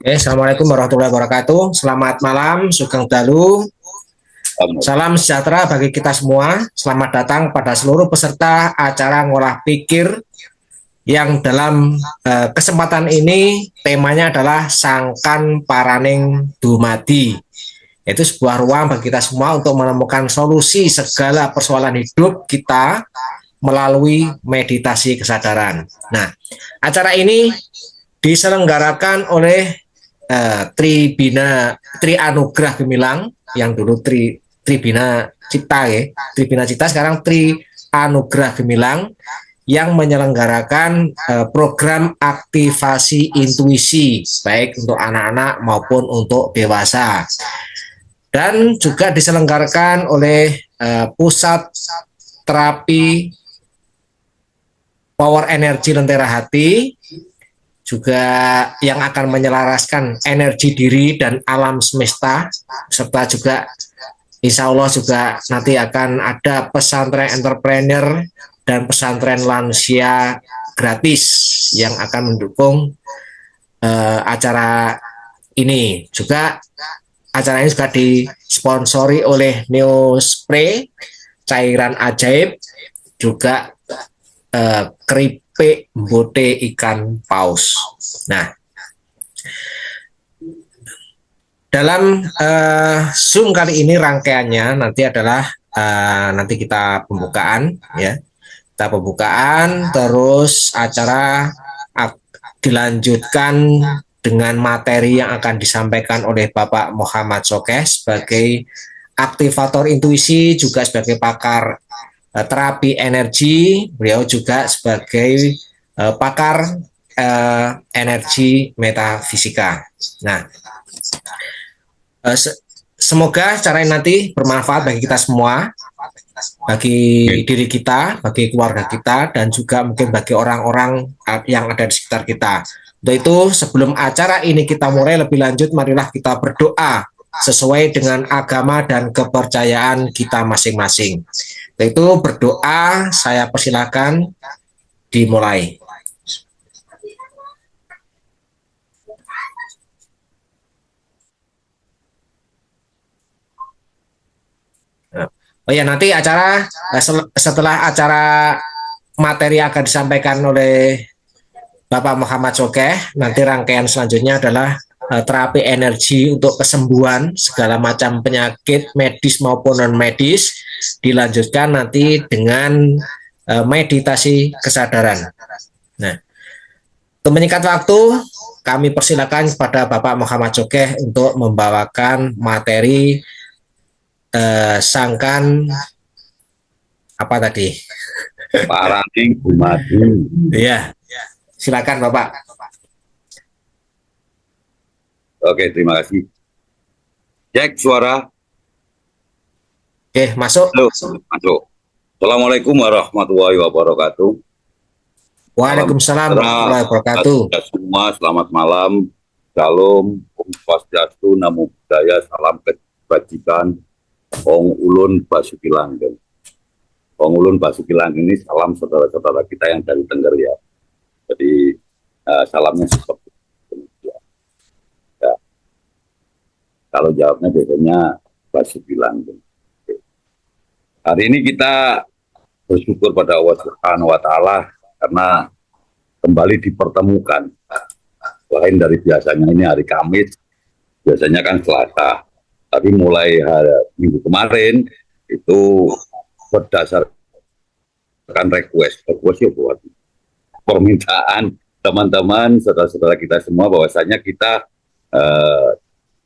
Assalamualaikum warahmatullahi wabarakatuh. Selamat malam, Sugeng Dalu. Salam sejahtera bagi kita semua. Selamat datang pada seluruh peserta acara ngolah pikir yang dalam kesempatan ini temanya adalah Sangkan Paraning Dumadi. Itu sebuah ruang bagi kita semua untuk menemukan solusi segala persoalan hidup kita melalui meditasi kesadaran. Nah, acara ini diselenggarakan oleh Tri Anugrah Gemilang yang dulu Tribina Cipta ya. Tribina Cipta sekarang Tri Anugrah Gemilang yang menyelenggarakan program aktivasi intuisi baik untuk anak-anak maupun untuk dewasa. Dan juga diselenggarakan oleh Pusat Terapi Power Energy Lentera Hati, juga yang akan menyelaraskan energi diri dan alam semesta, serta juga insya Allah juga nanti akan ada pesantren entrepreneur dan pesantren lansia gratis yang akan mendukung acara ini. Juga acara ini juga disponsori oleh Neospray, cairan ajaib, juga keripik bote ikan paus. Nah, dalam Zoom kali ini rangkaiannya nanti adalah nanti kita pembukaan ya. Kita pembukaan terus acara dilanjutkan dengan materi yang akan disampaikan oleh Bapak Muhammad Sokeh sebagai aktivator intuisi, juga sebagai pakar terapi energi. Beliau juga sebagai pakar energi metafisika. Nah, semoga acara ini nanti bermanfaat bagi kita semua, bagi diri kita, bagi keluarga kita, dan juga mungkin bagi orang-orang yang ada di sekitar kita. Untuk itu, sebelum acara ini kita mulai lebih lanjut, marilah kita berdoa sesuai dengan agama dan kepercayaan kita masing-masing. Untuk itu, berdoa, saya persilakan dimulai. Oh ya, nanti acara setelah acara materi akan disampaikan oleh Bapak Muhammad Sokeh, nanti rangkaian selanjutnya adalah terapi energi untuk kesembuhan segala macam penyakit medis maupun non medis, dilanjutkan nanti dengan meditasi kesadaran. Nah, untuk menyingkat waktu, kami persilakan kepada Bapak Muhammad Sokeh untuk membawakan materi Sangkan apa tadi? Paraning Dumadi. Iya, silakan Bapak. Oke, terima kasih. Cek suara. Oke, masuk. Halo, masuk. Assalamualaikum warahmatullahi wabarakatuh. Waalaikumsalam warahmatullahi wabarakatuh. Semua selamat malam. Shalom, Om Swastiastu, Namo Buddhaya, salam kebajikan. Ong Ulun Basuki Langgeng. Ong Ulun Basuki Langgeng ini salam saudara-saudara kita yang dari Tengger ya. Jadi salamnya seperti itu. Ya. Kalau jawabnya biasanya Basuki Langgeng. Hari ini kita bersyukur pada Allah Subhanahu wa Ta'ala karena kembali dipertemukan. Lain dari biasanya, ini hari Kamis, biasanya kan Selasa. Tapi mulai minggu kemarin itu berdasarkan request ya buat permintaan teman-teman, saudara-saudara kita semua, bahwasanya kita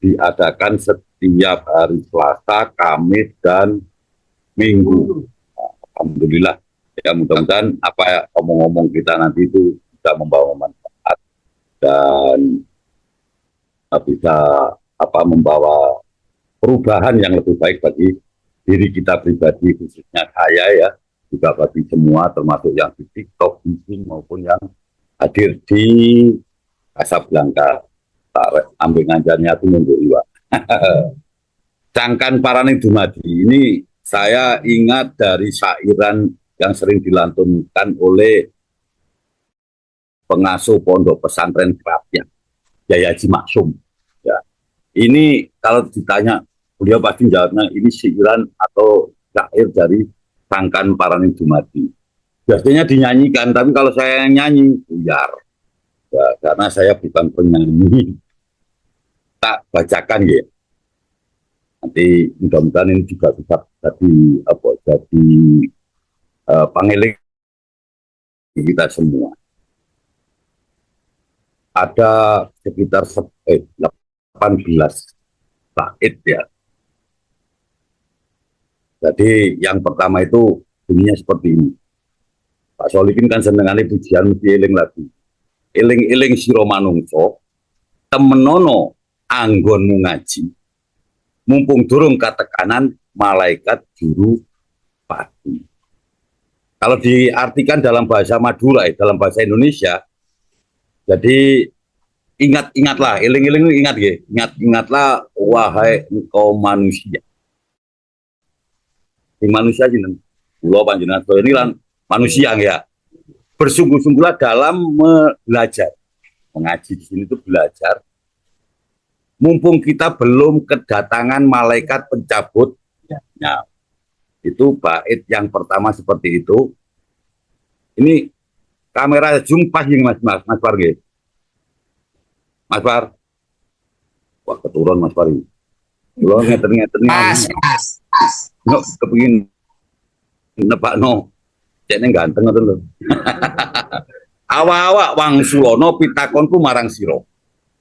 diadakan setiap hari Selasa, Kamis, dan Minggu. Alhamdulillah. Ya, mudah-mudahan apa omong-omong kita nanti itu bisa membawa manfaat dan bisa membawa perubahan yang lebih baik bagi diri kita pribadi, khususnya saya ya, juga bagi semua, termasuk yang di TikTok, di maupun yang hadir di Casablanca. Ambil ngajarnya itu nunggu iwa. Sangkan Paraning Dumadi ini saya ingat dari syairan yang sering dilantunkan oleh pengasuh pondok pesantren Krapyak, Kiai Haji Maksum. Ya, ini kalau ditanya beliau pasti jawabnya ini syiran atau syair dari Sangkan Paraning Dumadi. Biasanya dinyanyikan, tapi kalau saya nyanyi buyar. Ya, karena saya bukan penyanyi. Tak bacakan ya. Nanti mudah-mudahan ini juga bisa jadi pangeling kita semua. Ada sekitar 18 bait ya. Jadi yang pertama itu bunyinya seperti ini. Pak Solikin kan senengane pujian mesti eling lagi. Eling-eling sira manungsa, temenono anggonmu ngaji. Mumpung durung katekanan malaikat juru pati. Kalau diartikan dalam bahasa Madura, dalam bahasa Indonesia, jadi ingat-ingatlah, eling-eling ingat ya, ingat-ingatlah wahai engkau manusia. Yang manusia jeneng, kula panjenengan ini lan manusia ya. Bersungguh-sungguhlah dalam belajar, mengaji di sini itu belajar. Mumpung kita belum kedatangan malaikat pencabut, ya, itu bait yang pertama seperti itu. Ini kamera zoom pas ini Mas Par gitu. Mas Par, wah keturun Mas Par ini. Lo ngeten-ngeten Mas. No, kepingin nebak no, ceknya ganteng atau lo. Awak-awak wang sulono pitakonku marang siro.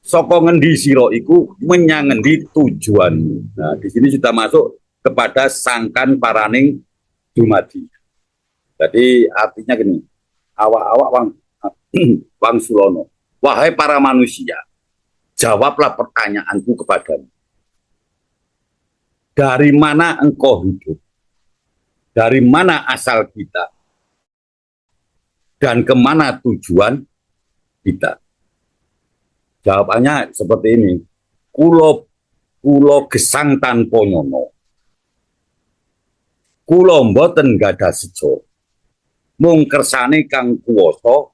Soko ngendi siro iku menyangendi tujuan. Nah, di sini sudah masuk kepada Sangkan Paraning Dumadi. Jadi artinya gini, awak-awak wang sulono, wahai para manusia, jawablah pertanyaanku kepadamu. Dari mana engkau hidup? Dari mana asal kita? Dan kemana tujuan kita? Jawabannya seperti ini. Kulo gesang tanpa nyono. Kulo mboten gadah sejo. Mung kersane kang kuwasa.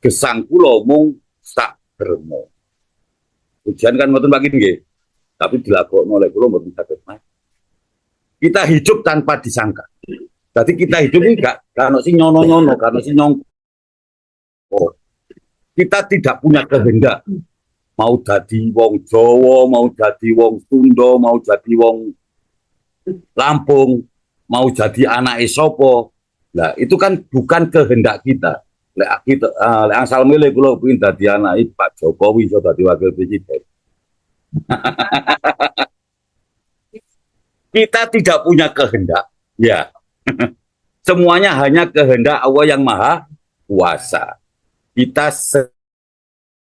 Gesang kulo mung sak dermo. Ujian kan mboten bagi nggih. Tapi dilakokno oleh kulo mboten saged Mas. Kita hidup tanpa disangka. Jadi kita hidup ini gak ono sing nyono-nyono, gak ono sing nyongko. Kita tidak punya kehendak mau jadi wong Jawa, mau jadi wong Sunda, mau jadi wong Lampung, mau jadi anak sapa. Nah, itu kan bukan kehendak kita. Lek kita asal milih kula pengin dadi anake Pak Jokowi iso dadi wakil presiden. Kita tidak punya kehendak. Ya. Semuanya hanya kehendak Allah yang Maha Kuasa. Kita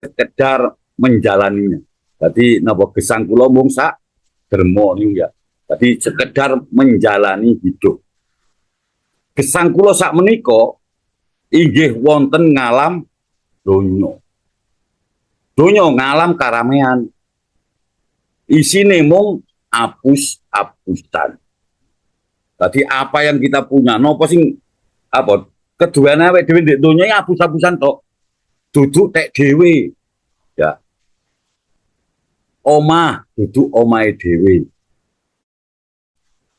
sekedar menjalaninya. Jadi napa gesang kula mung sak dermo niku ya. Jadi sekedar menjalani hidup. Gesang kula sak menika inggih wonten ngalam donya. Donya ngalam karamean. Isine mung apus-apusan. Jadi apa yang kita punya, nopo sing apa keduanya awake dhewe ndek donya apus-apusan tok. Duduk tek dhewe. Ya. Omah, duduk omahe dhewe.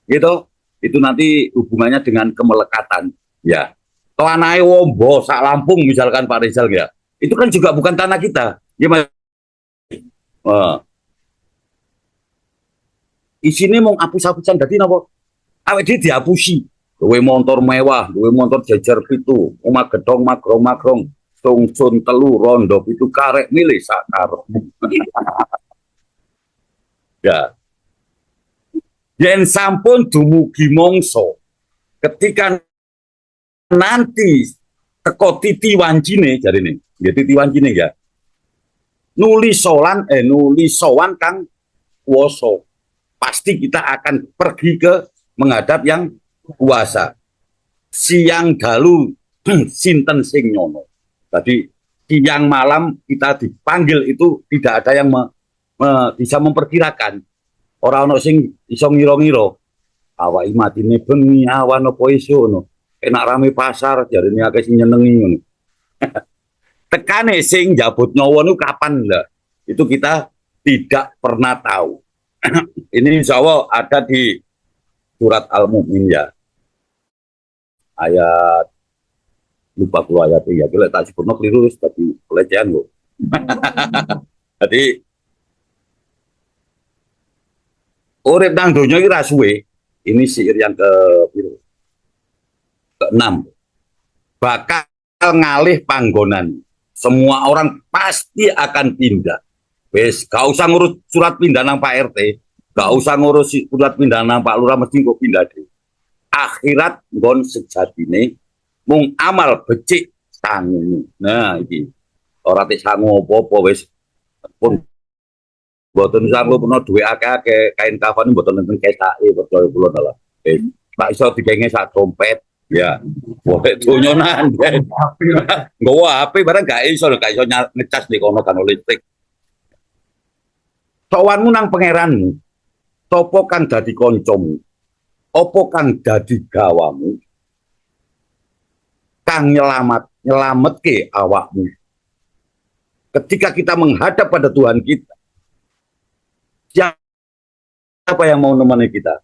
Gitu. Itu nanti hubungannya dengan kemelekatan, ya. Kalau anake wombo sak Lampung misalkan Pak Rizal ya. Itu kan juga bukan tanah kita. Ya, Mas. Isine mung apus-apusan dadi napa? Awake dhewe diapusi. Duwe motor mewah, duwe motor jejer pitu, omah gedhong magrong-magrong, sungsun telu rondo pitu karek milih sakarepmu. Ya. Yen sampun dumugi mangsa, ketika nanti teko titi wancine jarine, nggih titi wancine ya. Nuli sowan kang kuwasa. Pasti kita akan pergi ke menghadap yang kuasa. Siang dalu sinten sing nyono. Jadi siang malam kita dipanggil itu tidak ada yang bisa memperkirakan. Orang ono sing iso ngira-ngira. Awake matine bengi awan apa esuk ngono. Enak rame pasar jarine akeh sing nyenengi ngono. Tekane sing njabut nyawa niku kapan lah? itu kita tidak pernah tahu. Ini insya Allah ada di surat Al-Mu'min ya. Ayat, lupa keluar ayatnya ya, kalau tak sebutnya keliru, tapi pelecehan loh. Jadi, urip nang donya iki ra suwe. Ini syair yang ke-6. Bakal ngalih panggonan. Semua orang pasti akan pindah. Wes, gak usah ngurus surat pindah nang Pak RT, gak usah ngurus surat pindah nang Pak Lurah, mesti kok pindah deh. Akhirat nggon sejatine mung amal becik sangu. Nah, iki ora tek sangu apa-apa wis pun mboten sangu puno duwe akeh-akeh kain kafan mboten nenten kesake percaya kula dalah. Tak iso digenge sak dompet ya. Boleh donyonan. Nggowo HP barang gak iso ngecas nek kono kan listrik. Sowanmu nang pangeranmu, topo kang dadi koncomu, opo kang dadi gawamu, kang nyelametke awakmu. Ketika kita menghadap pada Tuhan kita, siapa yang mau nemani kita?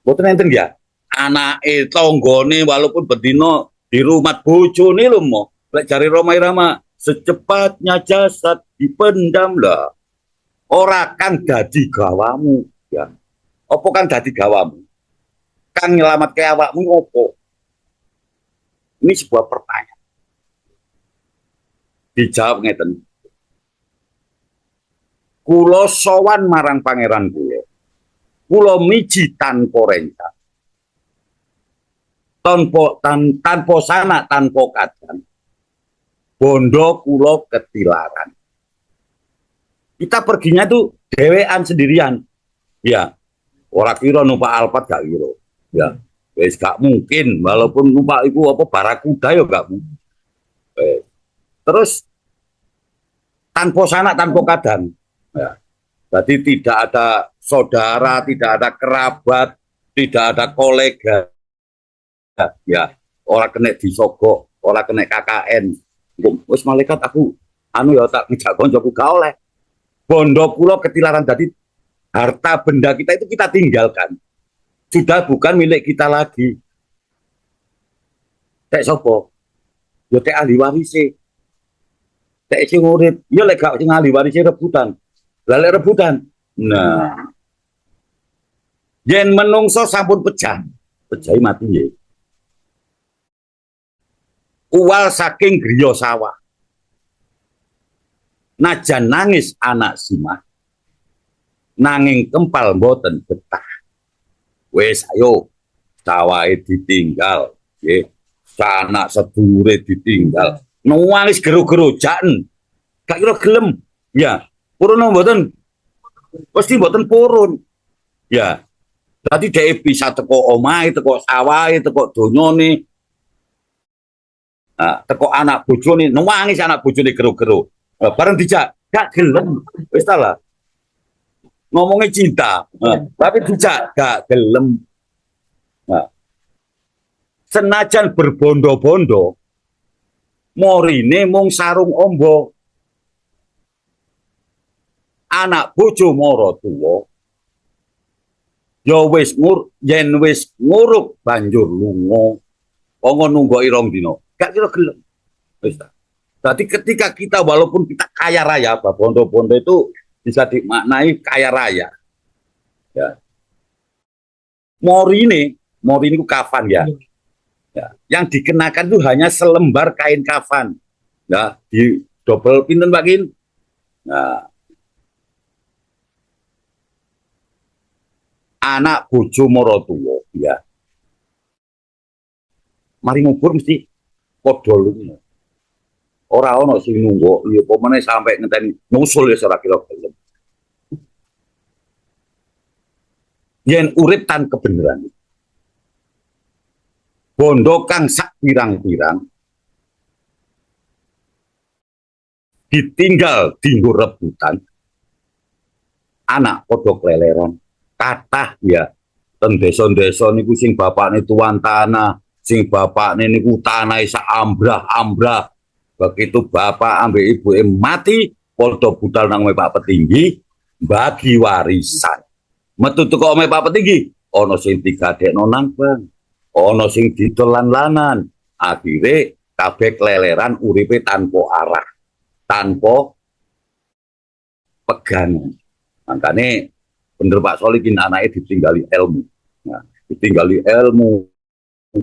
Boten enten ya, anake tanggane walaupun bedino di rumah bojone lho mo, lek jare Roma Irama, secepatnya jasad dipendam lah. Ora kang dadi gawamu ya. Opo kang dadi gawamu? Kang nyelametke awakmu opo? Ini sebuah pertanyaan. Dijawab ngeten. Kula sowan marang pangeran kula. Kula miji tanpa rencana. Tanpa sanak, tanpa kadan. Bondo kula ketilaran. Kita perginya tuh dewean sendirian. Ya, ora kira numpak Alphard gak kira. Ya, wis gak mungkin walaupun numpak iku apa barakuda ya gak mungkin. Terus tanpa sanak, tanpa kadan. Ya. Jadi tidak ada saudara, tidak ada kerabat, tidak ada kolega. Ya, orang kena disogok, orang kena KKN. Wis malaikat aku anu ya tak ngejak koncoku gak oleh. Bondo kula ketilaran, jadi harta benda kita itu kita tinggalkan. Sudah bukan milik kita lagi. Tek sopo? Ya tek ahli warise. Tek sing urip, ya lek gak sing ahli warise rebutan. Lah lek rebutan. Nah. Yen menungso sampun pecah, pejahi mati ya. Uwal saking griya sawah. Najan nangis anak simah, nanging kempal mboten betah. Wes ayo, sawahe ditinggal, nggih. Sanak sedulure ditinggal. Nangis gero-gero jaken. Gak kira gelem. Ya, purun mboten. Pasti mboten purun. Ya. Dadi dhek bisa teko omahe, teko sawahe, teko donyane. Nah, teko anak bojone, nangis anak bojone gero-gero. Bareng dijak, gak gelem, wis ta lah. Ngomongnya cinta, tapi dijak gak gelem. Nah, senajan berbondo-bondo, morine mung sarung ombo. Anak bojo mara tuwa. Ya wis yen wis nguruk banjur lunga. Wong nunggu irong dina, gak kira gelem. Wis ta. Berarti ketika kita walaupun kita kaya raya, bondo-bondo itu bisa dimaknai kaya raya. Ya. Mori ini kafan ya. Ya. Yang dikenakan itu hanya selembar kain kafan. Ya, di double pinten Pak Kin. Nah. Anak bojo mara tuwa, ya. Mari ngubur mesti padha lunga. Ora ono sing nunggu, ya pomene sampai ngenteni nusul ya ora kira gelem. Yen urip tan kebenaran. Bondo kang sak pirang-pirang ditinggal dinggo rebutan. Anak padha kleleran, kathah ya. Ten desa-desa niku sing bapakne tuan tanah, sing bapakne niku tanahe sak ambrah-ambrah. Begitu bapak ambek ibu mati, podo budal nang Pak Petinggi bagi warisan. Metu teko omahe Pak Petinggi, ana sing digadekno nang bang, ana sing ditelan-lanan. Akhire kabeh keleleran uripe tanpa arah, tanpa pegangan. Makane bener Pak Solikin anaknya ditinggali ilmu. Nah, ditinggali ilmu,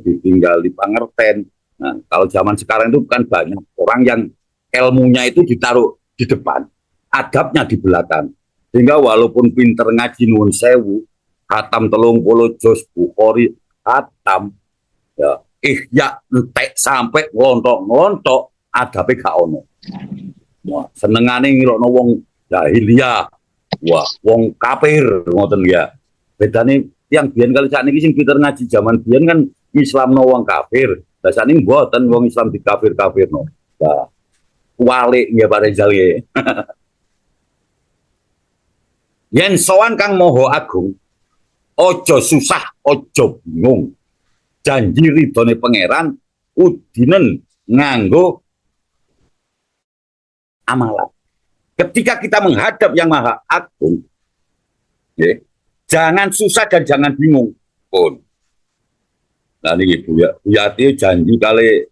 ditinggali pangerten. Nah, kalau zaman sekarang itu kan banyak orang yang ilmunya itu ditaruh di depan, adabnya di belakang. Sehingga walaupun pinter ngaji nuwun sewu, khatam 30 juz Bukhari, khatam, ya, ihya entek sampai ngelontok-ngelontok, adabe gak ono. Wah, senengane ngilokno wong jahiliyah, wah, wong kafir, ngoten ya. Bedane yang biyen kali sakniki sing pinter ngaji zaman biyen kan Islamno wong kafir. Lah sakniki mboten wong Islam dikafir-kafirno. Nah, walik ya Pak Rezal ya. Yen sowan Kang Maha Agung, ojo susah, ojo bingung. Janji ridhone pangeran udinen nganggo amalan. Ketika kita menghadap Yang Maha Agung, ya, jangan susah dan jangan bingung pun. Nah ini Bu Yati janji kali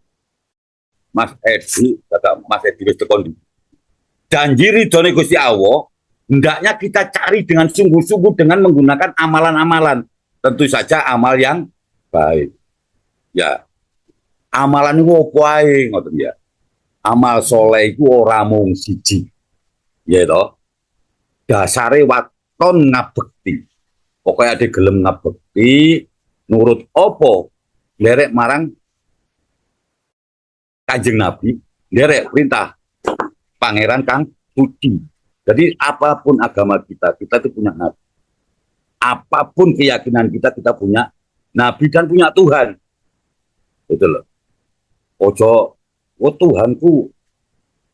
Mas Edi, kata Mas Edi wis tekon. Janji ridhone Gusti Allah, hendaknya kita cari dengan sungguh-sungguh dengan menggunakan amalan-amalan. Tentu saja amal yang baik. Ya, amalan itu apa ae ngoten ya. Amal soleh itu ora mung siji. Ya toh. Dasare waton ngabekti. Pokoknya ada gelem ngabekti nurut opo lerek marang Kanjeng Nabi, lerek perintah Pangeran Kang Suci. Jadi apapun agama kita, kita itu punya Nabi. Apapun keyakinan kita, kita punya Nabi dan punya Tuhan. Itu loh. Ojo, oh Tuhanku,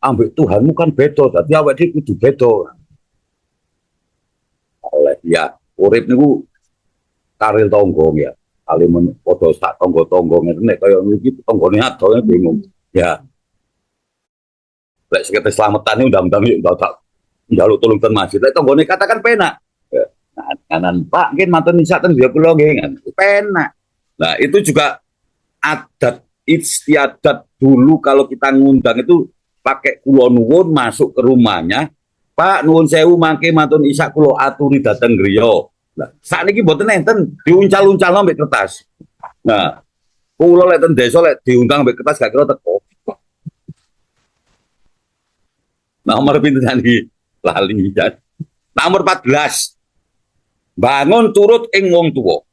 ambek Tuhanmu kan beda. Tapi awak dia kudu beda. Oleh ya, urip niku karil tonggo ya. Kalimun podo sak tonggo-tonggo ngene kaya iki tanggane adoh bingung. Ya. Lek sekete selamatan undang-undang yo tak njaluk tulung ten masjid. Lek tanggane katakan penak. Ya. Nah, kanan Pak nggih mantun isak ten dia kula nggih. Penak. Nah, itu juga adat istiadat dulu kalau kita ngundang itu pakai kula nuwun masuk ke rumahnya. Pak nuwun sewu mangke mantun isak kula aturi dateng griya. Nah, sakniki mboten enten diuncal-uncalno mbek kertas. Nah, kula lek ten desa lek diundang mbek kertas gak kira teko. Nomor pinten saniki lali ya. Nomor 14. Bangun turut ing wong tuwa.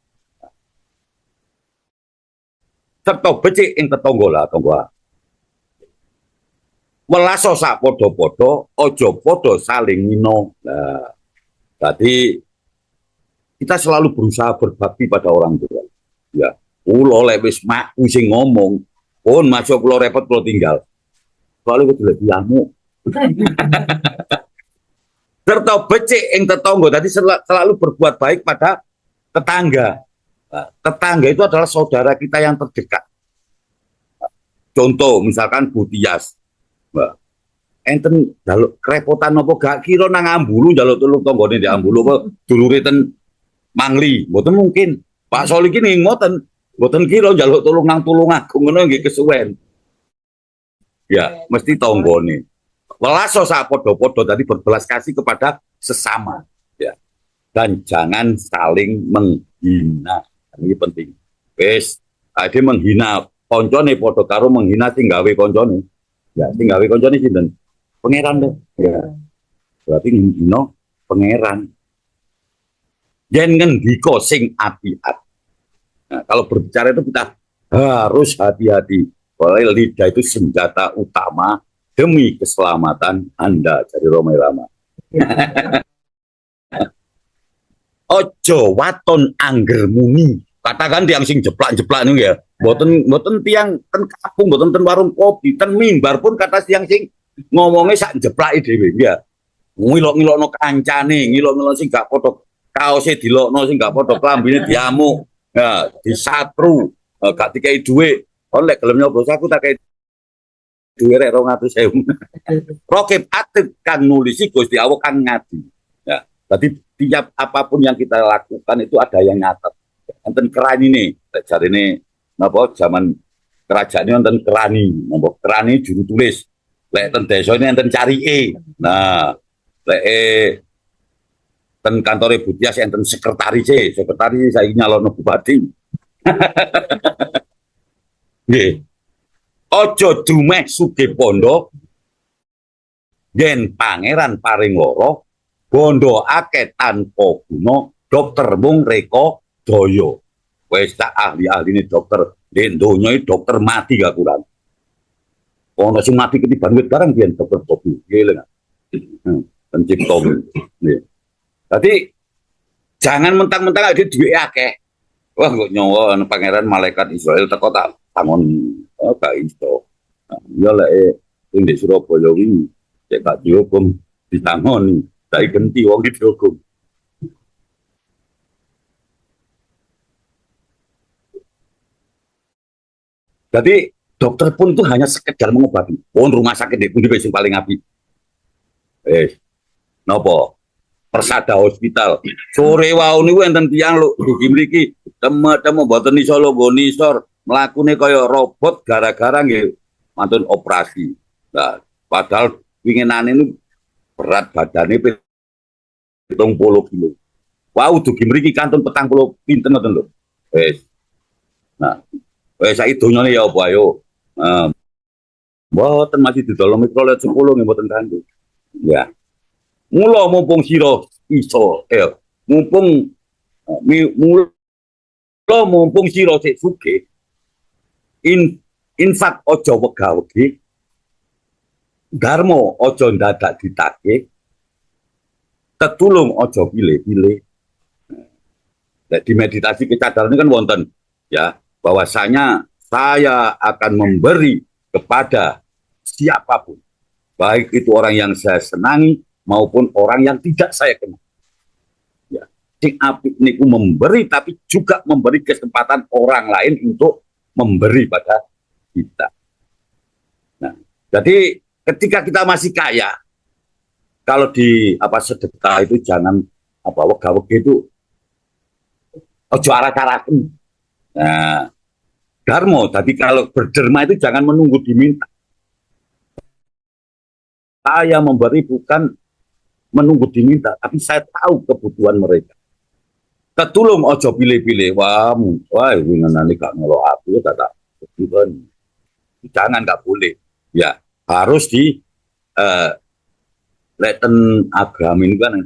Serta becik ing tetangga lah tangga. Welaso sak padha-padha, aja padha saling ngino. Nah, jadi kita selalu berusaha berbakti pada orang tua. Ya, kula lek wis mak sing ngomong, pun masuk kula repot kula tinggal. Soale kudu diamu. Serta becik ing tetangga, tadi selalu berbuat baik pada tetangga. Nah, tetangga itu adalah saudara kita yang terdekat. Contoh misalkan Bu Tias. Nah, enten njaluk kerepotan apa gak kira nang Ambulu njaluk tulung tanggane di Ambulu apa dulure ten Mangli, mboten mungkin. Pak Solikin mboten kira njaluk tulung nang Tulungagung ngono nggih kesuwen. Ya, mesti tanggane. Welaso sak padha-padha tadi berbelas kasih kepada sesama, ya. Dan jangan saling menghina. Ini penting. Wis, ade menghina koncone padha karo menghina sing gawe koncone. Ya, sing gawe koncone sinten? Pangeran deh. Ya. Berarti menghina pangeran. Yen ngendika sing ati-ati. Nah, kalau berbicara itu kita harus hati-hati. Soalnya lidah itu senjata utama demi keselamatan Anda. Jadi Romai Rama. Ojo waton angger muni. Katakan tiang sing jeplak-jeplak nih ya. Boten tiang ten kampung, boten ten warung kopi, ten mimbar pun kata tiang sing ngomongnya sak jeplak dhewe ya. Ngilok-ngilokno kancane, ngilok-ngilok sing gak padha kaose dilokno sing gak padha klambine diamuk. Ya, disatru, gak dikai dhuwit. Kon lek gelem nyoblos aku tak kei duwe rek 200.000. Rokib Atid kan nulisi Gusti Allah kan ngadi. Ya, jadi tiap apapun yang kita lakukan itu ada yang nyatet. Enten kerani nih, cari ini napa zaman kerajaan ini enten kerani, napa kerani juru tulis. Lek enten desa ini enten cari Nah, lek ten kantore Butias enten sekretaris saya nyalono bupati. Nggih. Ojo dumeh Sugipondo yen pangeran paring loro bondo akeh tanpa guna dokter mung reka daya. Wis tak ahli-ahline dokter nek donya dokter mati gak kurang. Ono sing mati ketiban wit barang biyen dokter Bobi. Nggih pencipta. Nggih. Jadi jangan mentang-mentang ada duit akeh. Wah kok nyawa pangeran malaikat Israel teko tak bangun gak iso. Ya lek di Surabaya wingi cek gak dihukum ditangoni, saiki genti wong dihukum. Jadi dokter pun itu hanya sekedar mengobati. Pun rumah sakit di pundi sing paling apik. Napa? Persada Hospital. Sore wau niku enten tiyang lho dugi mriki temu mboten iso longgo nisor, mlakune kaya robot gara-gara nggih mantun operasi. Nah, padahal winginane niku berat badane 70 kilo. Wau dugi mriki kantun 40 pinten ngoten lho. Wis. Nah, wis saiki donyane ya apa ayo. Mboten masih didolong mikrolet 10 nggih mboten kanggo. Ya. Mula mumpung sira iso mumpung mumpung sira sik sugih infak aja wegah-wegi dharma aja ndadak ditagih tetulung aja pilih-pilih. Di meditasi kesadaran ini kan wonten ya bahwasanya saya akan memberi kepada siapapun baik itu orang yang saya senangi maupun orang yang tidak saya kenal. Ya, sing apik niku memberi tapi juga memberi kesempatan orang lain untuk memberi pada kita. Nah, jadi ketika kita masih kaya, kalau di sedekah itu jangan wegah-wegi itu ojo arak-araken. Nah, dharma, tapi kalau berderma itu jangan menunggu diminta. Saya memberi bukan menunggu diminta, tapi saya tahu kebutuhan mereka. Ketulung ojo pilih-pilih, wah wingenane gak ngelok aku kata bukan. Jangan gak boleh. Ya, harus di leten agama ini kan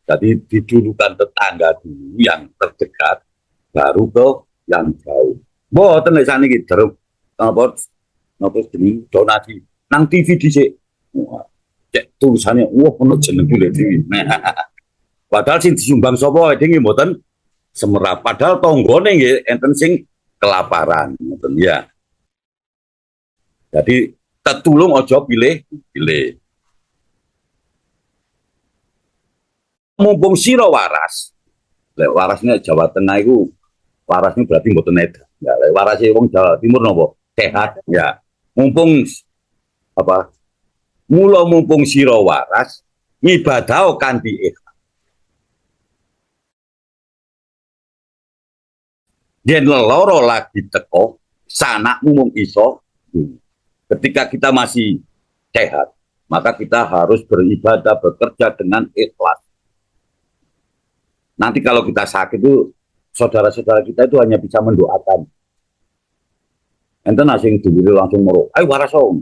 jadi didulukan tetangga dulu yang terdekat baru ke yang jauh. Mboten nek saniki terus napa jeneng donasi nang TV dhisik. Cek tulisannya, wah ono jeneng Bule Dewi. Padahal sing disumbang sapa iki mboten semerap. Padahal tanggane nggih enten sing kelaparan, ngoten ya. Jadi tetulung aja pilih-pilih. Mumpung sira waras. Lek warasnya Jawa Tengah iku warasnya berarti mboten edan. Ya, lek warase wong Jawa Timur napa? Sehat ya. Mumpung mula mumpung sira waras ngibadah kanthi ikhlas. Yen loro lagi teko, sanakmu mung iso. Ketika kita masih sehat, maka kita harus beribadah, bekerja dengan ikhlas. Nanti kalau kita sakit itu, saudara-saudara kita itu hanya bisa mendoakan. Enten asing dulu langsung merok, ayo waras om,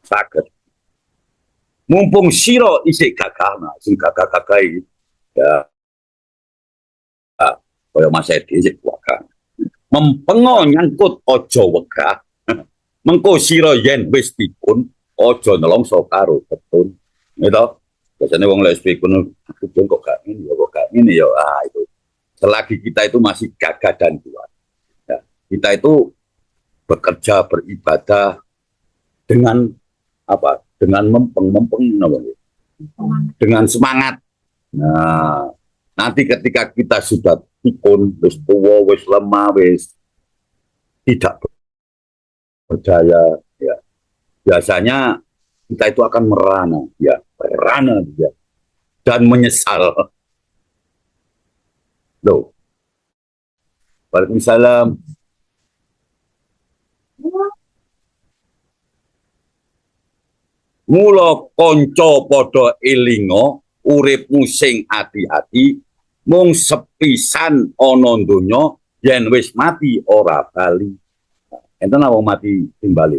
sakit. Mumpung siro isik gagah, nah, sing gagah-gagah ini, ya, kaya Mas Edi isik wagah. Mempengo nyangkut ojo wegah, mengko siro yen wis pikun, ojo nelongso karo ketun. Gitu, biasanya wong les pikun, aku kok gak ini ya, itu. Selagi kita itu masih gagah dan kuat, ya, kita itu bekerja, beribadah dengan dengan mempeng dengan semangat. Nah, nanti ketika kita sudah pikun, wis tuwa, wis lemah, wis tidak berdaya, ya, biasanya kita itu akan merana dia dan menyesal. Loh, Waalaikumsalam. Mula konco podo elingo uripmu sing ati-ati mung sepisan ana donya yen wis mati ora bali. Enten apa mati timbali?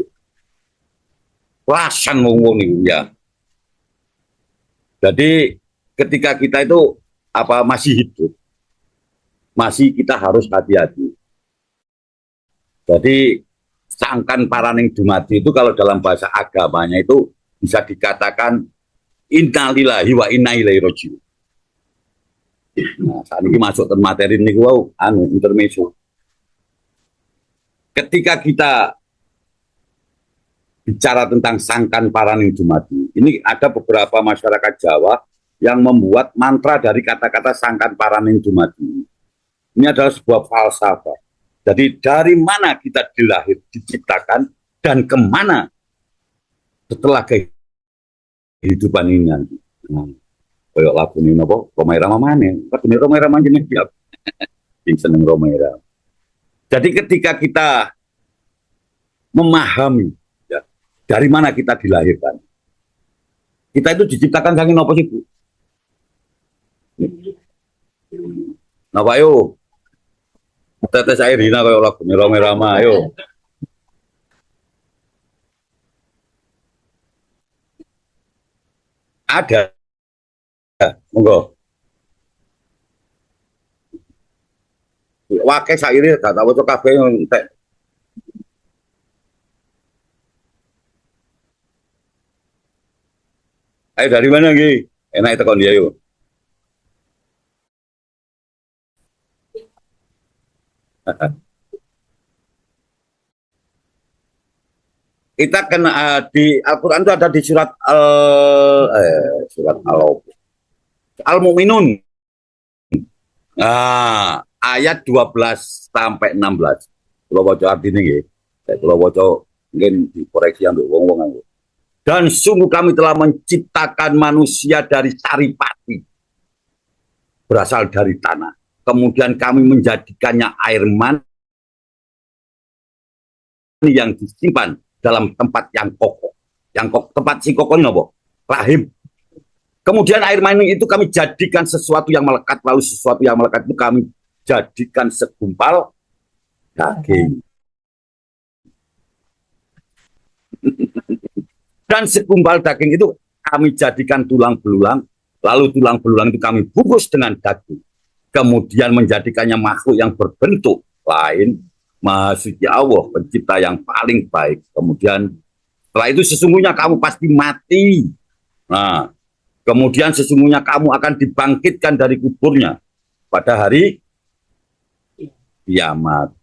Rasan wong niku ya. Jadi ketika kita itu masih hidup, masih kita harus hati-hati. Jadi sangkan paraning dumadi itu kalau dalam bahasa agamanya itu bisa dikatakan innalillahi wa inna ilaihi raji'un. Nah, saat ini masuk ke materi ini intermezzo. Ketika kita bicara tentang sangkan paraning dumadi, ini ada beberapa masyarakat Jawa yang membuat mantra dari kata-kata sangkan paraning dumadi. Ini adalah sebuah falsafah. Jadi dari mana kita dilahir, diciptakan, dan kemana setelah kehidupan ini nanti. Kayak lagu ini apa? Romai Rama mana? Lagu ini Romai Rama jenis siap. Yang seneng Romai Rama. Jadi ketika kita memahami ya, dari mana kita dilahirkan, kita itu diciptakan saking apa sih Bu? Nah Pak yo, tetes air dina kayak lagu ini Romai Rama ayo. Ada. Monggo. Wakai sairi gak tahu tuh kafe entek. Ayo dari mana Ki? Enak tekan dia yuk. Kita kena di Al-Quran itu ada di surat Al-Mu'minun. Nah, ayat 12 sampai 16. Kalau baca artinya nggih. Kalau baca mungkin dikoreksi ambek wong-wong. Dan sungguh kami telah menciptakan manusia dari saripati. Berasal dari tanah. Kemudian kami menjadikannya air mani yang disimpan dalam tempat yang kokoh. Tempat si kokoh ini apa? Rahim. Kemudian air mani itu kami jadikan sesuatu yang melekat, lalu sesuatu yang melekat itu kami jadikan segumpal daging. Dan segumpal daging itu kami jadikan tulang belulang, lalu tulang belulang itu kami bungkus dengan daging. Kemudian menjadikannya makhluk yang berbentuk lain, Maha Suci Allah, pencipta yang paling baik. Kemudian setelah itu sesungguhnya kamu pasti mati. Nah, kemudian sesungguhnya kamu akan dibangkitkan dari kuburnya pada hari kiamat.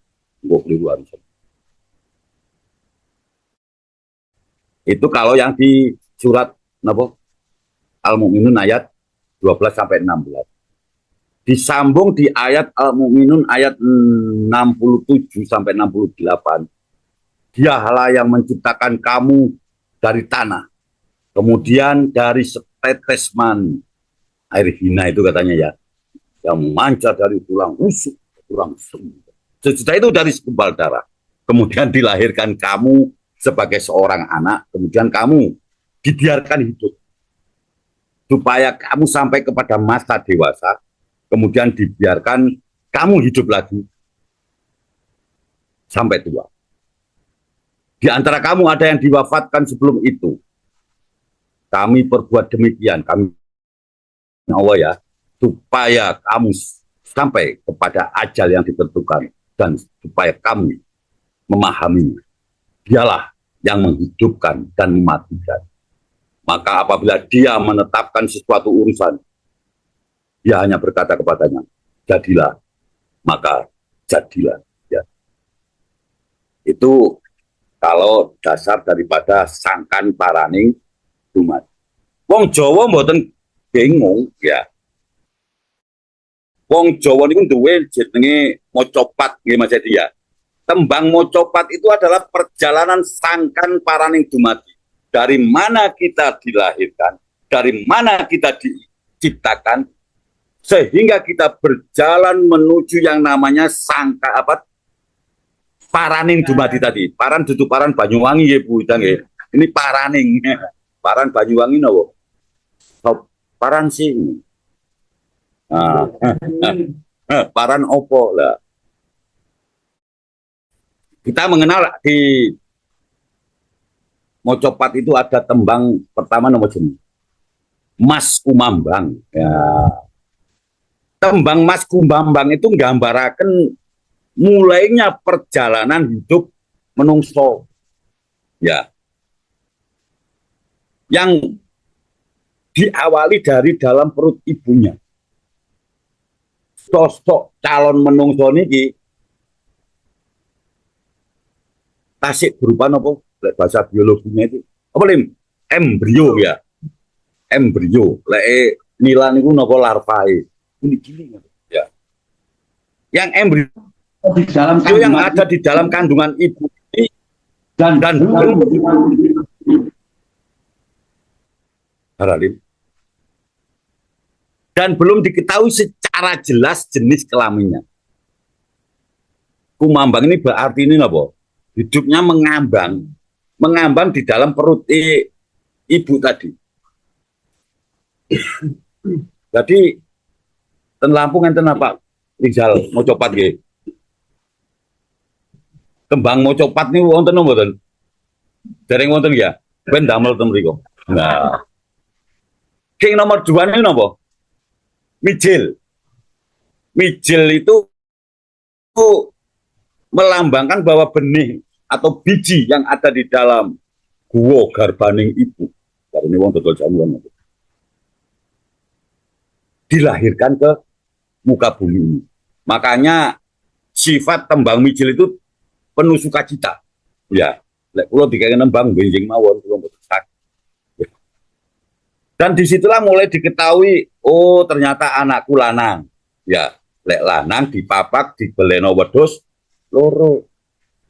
Itu kalau yang di surat Al-Mu'minun ayat 12 sampai 16. Disambung di ayat Al-Mu'minun ayat 67 sampai 68. Dialah yang menciptakan kamu dari tanah. Kemudian dari setetes mani. Air hina itu katanya ya. Yang memancar dari tulang rusuk, tulang semu. Sesudah itu dari segumpal darah. Kemudian dilahirkan kamu sebagai seorang anak. Kemudian kamu dibiarkan hidup. Supaya kamu sampai kepada masa dewasa. Kemudian dibiarkan kamu hidup lagi sampai tua. Di antara kamu ada yang diwafatkan sebelum itu. Kami perbuat demikian, kami Allah ya, supaya kamu sampai kepada ajal yang ditentukan dan supaya kamu memahami. Dialah yang menghidupkan dan mematikan. Maka apabila dia menetapkan sesuatu urusan, dia hanya berkata kepadanya, jadilah, maka jadilah. Ya. Itu kalau dasar daripada sangkan paraning dumadi. Wong Jawa mboten bingung ya. Wong Jawa niku duwe jenenge mocopat nggih Mas Edi ya. Tembang mocopat itu adalah perjalanan sangkan paraning dumadi. dari mana kita dilahirkan, dari mana kita diciptakan, sehingga kita berjalan menuju yang namanya sangka apa? Paraning dumadi tadi. Paran dudu paran Banyuwangi ya Bu Idang ya. Ini paraning. Paran Banyuwangi nopo? Paran sih. Nah, paran opo lah. Kita mengenal di Mojopat itu ada tembang pertama nomor jenis Mas Kumambang. Ya. Tembang Mas Kumambang itu nggambaraken mulainya perjalanan hidup menungso. Ya. Yang diawali dari dalam perut ibunya. Sosok calon menungso niki tasik berupa apa? Bahasa biologinya itu apa lim? Embrio ya. Embrio. Lek nila niku napa larvae. Ini gini ya. Yang embrio di dalam yang ada di dalam kandungan ibu ini dan belum diketahui secara jelas jenis kelaminnya. Kumambang ini berarti ini apa? Hidupnya mengambang di dalam perut ibu tadi. Jadi ten Lampung enten apa? Rizal Mojopat nggih. Kembang Mojopat niku wonten napa mboten? Dereng wonten ya. Ben damel ten mriku. Nah. King nomor 2 niku napa? Mijil. Mijil itu melambangkan bahwa benih atau biji yang ada di dalam guwa garbaning ibu. Karena wong dodol jamuan dilahirkan ke muka bumi ini. Makanya sifat tembang mijil itu penuh sukacita. Ya, lek kula dikene nembang benjing mawon kula mboten sakit. Dan disitulah mulai diketahui, oh ternyata anakku lanang. Ya, lek lanang dipapak dibeleno wedhus loro.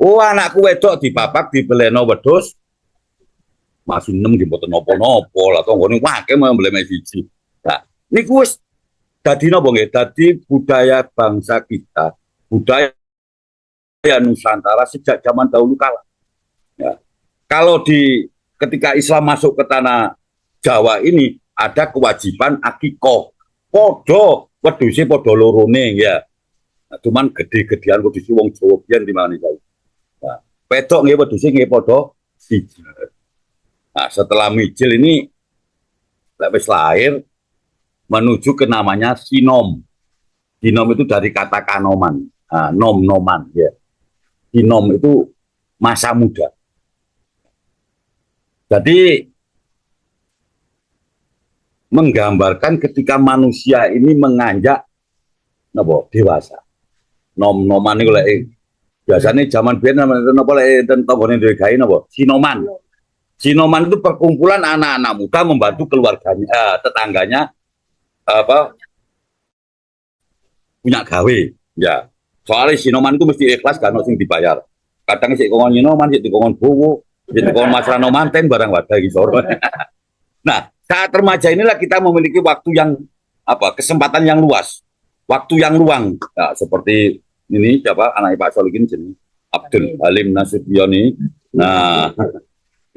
Oh anakku wedok dipapak dibeleno wedhus masih 6 nggih mboten napa-napa lah kok ngene wake mbleme siji. Nah, niku wis dadi napa nggih? Dadi budaya bangsa kita, budaya Nusantara sejak zaman dahulu kala. Ya. Kalau ketika Islam masuk ke tanah Jawa ini ada kewajiban akikoh. Podo wedhuse podo lorone ya. Nah, cuman gede-gedean wedhuse wong Jawa biyen dimane saiki. Nah, wedok nggih wedhuse nggih podo siji. Nah, setelah mijil ini wis lahir menuju ke namanya sinom. Sinom itu dari kata kanoman. Nah, nom-noman ya. Sinom itu masa muda. Jadi menggambarkan ketika manusia ini menganjak dewasa. Nom-noman itu biasanya zaman biyen napa lek enten tanggane dhewe gawe napa? Sinoman. Sinoman itu perkumpulan anak-anak muda membantu keluarganya, tetangganya punya gawe. Ya. Soalnya sinoman itu mesti ikhlas kan sing dibayar. Kadang sik kongkon sinoman, sik dikongkon bowo, sik dikongkon masrano manten barang wadah iki sore. Nah, saat remaja inilah kita memiliki waktu yang kesempatan yang luas, waktu yang luang. Nah, seperti ini siapa anak Pak Solikin jenis Abdul Halim Nasution ini. Nah,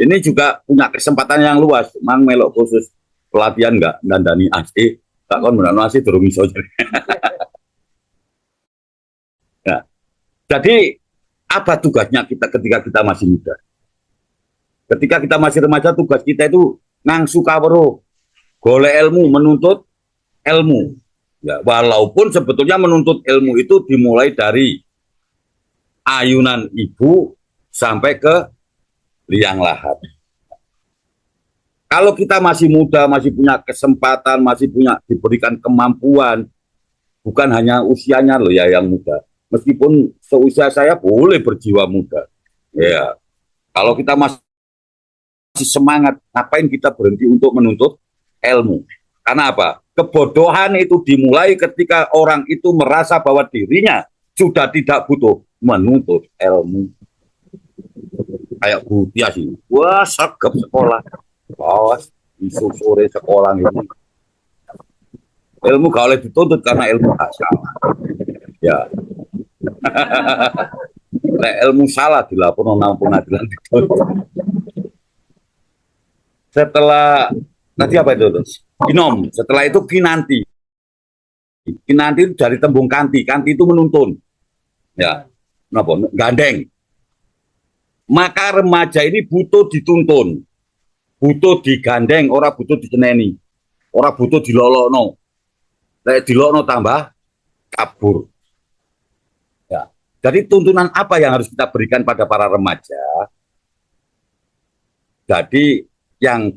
ini juga punya kesempatan yang luas. Mang melok khusus pelatihan enggak dandani AC, tak kon menano AC durung iso. Nah, jadi apa tugasnya kita ketika kita masih muda? Ketika kita masih remaja, tugas kita itu ngangsu kawero, golek ilmu, menuntut ilmu. Ya, walaupun sebetulnya menuntut ilmu itu dimulai dari ayunan ibu sampai ke liang lahat. Kalau kita masih muda, masih punya kesempatan, masih diberikan kemampuan, bukan hanya usianya loh ya yang muda. Meskipun seusia saya boleh berjiwa muda. Ya, kalau kita masih semangat, ngapain kita berhenti untuk menuntut ilmu? Karena apa? Kebodohan itu dimulai ketika orang itu merasa bahwa dirinya sudah tidak butuh menuntut ilmu. kayak Butia sih. Wah, sergap sekolah. Awas, isu sore sekolah ini. Ilmu gak oleh dituntut karena ilmu gak salah. Ya, ilmu salah dilapor nang pengadilan dituntut. Setelah nanti apa itu? Ginom. Setelah itu kinanti. Kinanti itu dari tembung kanti. Kanti itu menuntun. Ya, kenapa? Gandeng. Maka remaja ini butuh dituntun, butuh digandeng, orang butuh diceneni, orang butuh dilolokno. Lek dilolokno tambah kabur. Ya. Jadi tuntunan apa yang harus kita berikan pada para remaja? Jadi yang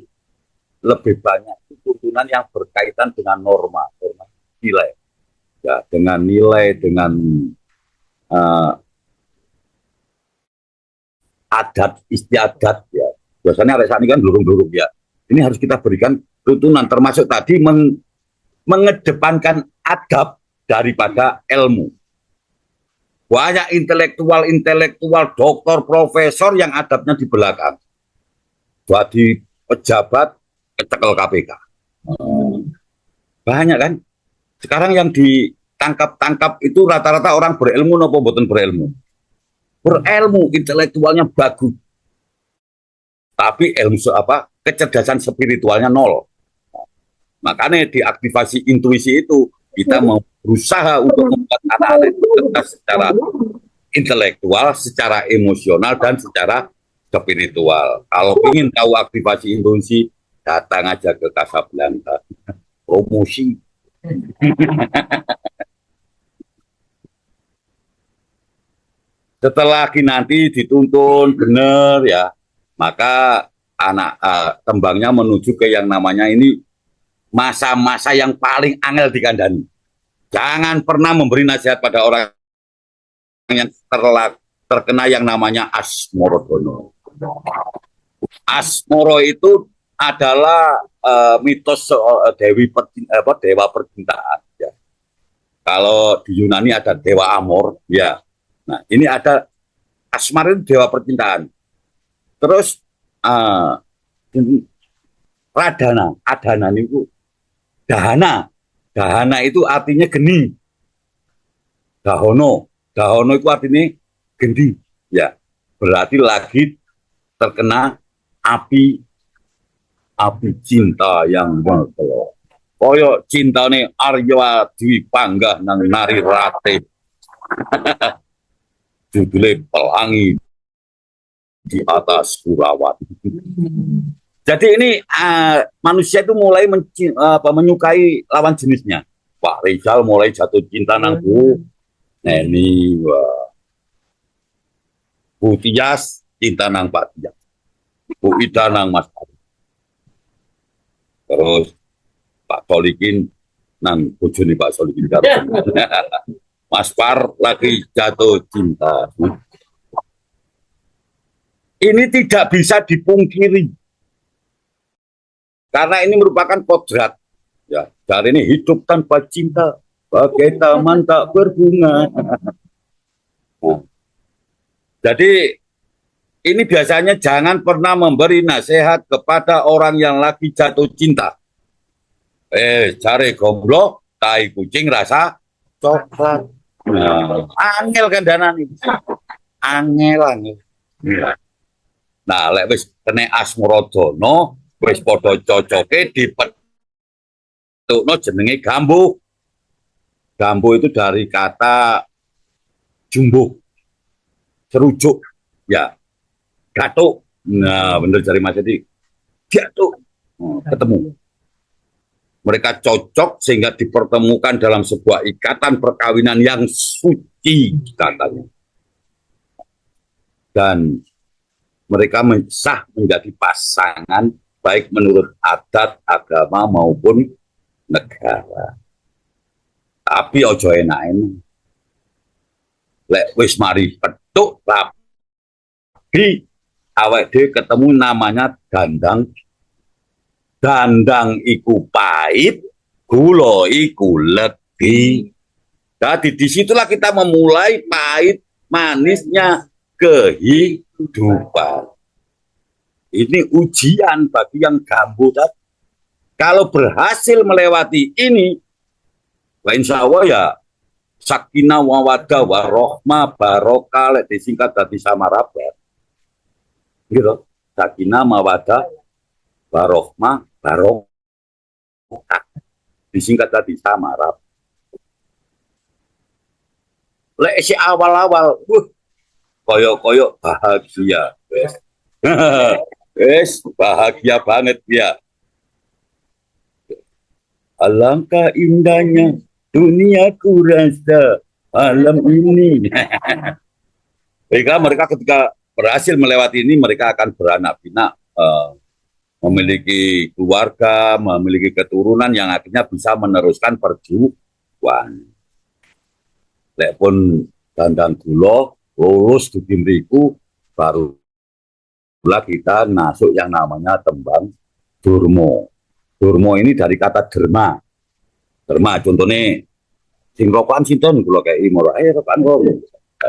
lebih banyak itu tuntunan yang berkaitan dengan norma, nilai. Ya, dengan nilai, dengan adat istiadat ya. Biasanya ada saat ini kan durung-durung ya. Ini harus kita berikan tuntunan termasuk tadi mengedepankan adab daripada ilmu. Banyak intelektual, doktor, profesor yang adabnya di belakang. Jadi pejabat kecekel KPK. Banyak kan? Sekarang yang ditangkap itu rata-rata orang berilmu nopo mboten berilmu. Berilmu, intelektualnya bagus. Tapi ilmu kecerdasan spiritualnya nol. Makanya diaktifasi intuisi itu kita mau berusaha untuk membuat anak-anak itu cerdas secara intelektual, secara emosional, dan secara spiritual. Kalau ingin tahu aktivasi intuisi, datang aja ke Casablanca. Promosi. Setelah nanti dituntun benar ya, maka anak tembangnya menuju ke yang namanya ini masa-masa yang paling angel dikandani. Jangan pernah memberi nasihat pada orang yang terkena yang namanya asmorodono. Asmoro itu adalah mitos dewa percintaan. Ya. Kalau di Yunani ada dewa Amor, ya. Nah, ini ada asmara itu dewa percintaan. Terus adana itu dahana itu artinya geni. Dahono itu artinya geni. Ya, berarti lagi terkena api cinta yang meledak. Koyo cintane Arya Dwi Panggah nang Nari Rate. Judulnya Pelangi di atas Kurawat. Jadi ini manusia itu mulai menyukai lawan jenisnya. Pak Rizal mulai jatuh cinta nang Bu Neni, Bu Tias cinta nang Pak Tias, Bu Ida nang Mas Ari. Terus Pak Solikin nang bojone Pak Solikin. Mas Par lagi jatuh cinta. Ini tidak bisa dipungkiri. Karena ini merupakan kodrat. Ya, dari ini hidup tanpa cinta, bagai taman tak berbunga. Nah, jadi ini biasanya jangan pernah memberi nasihat kepada orang yang lagi jatuh cinta. Cari gomblo, tai kucing rasa coklat. Nah, angel kan dana nih. Angel. Nah, lek wis kena asmorodono, wis padha cocoke dipetukno jenenge gambuh. Gambuh itu dari kata jumbuh. Serujuk. Ya. Gatuk. Nah, bener dari Mas Edi. Gatuk. Ketemu. Mereka cocok sehingga dipertemukan dalam sebuah ikatan perkawinan yang suci katanya. Dan mereka sah menjadi pasangan baik menurut adat, agama maupun negara. Tapi ojo enak-enak. Lek wis mari petuk tapi awake dhewe ketemu namanya dandang. Dandang iku pahit, gula iku legi. Jadi disitulah kita memulai pahit manisnya kehidupan. Ini ujian bagi yang gambuh tadi. Kalau berhasil melewati ini, insya Allah ya sakinah wawadah warohmah barokah disingkat dari samarabat. Gitu. Sakinah mawadah warohmah barokah disingkat tadi samarabat. Lek si awal-awal, koyok-koyok bahagia, wes bahagia banget ya. Alangkah indahnya dunia ku rasa malam ini. Mereka ketika berhasil melewati ini, mereka akan beranak pinak, memiliki keluarga, memiliki keturunan yang akhirnya bisa meneruskan perjuangan. Lek pun dandang gula lulus di mriku barulah kita masuk yang namanya tembang durmo. Durmo ini dari kata derma. Derma contohnya sing rokokan sinten kula kei moro rokokan kok.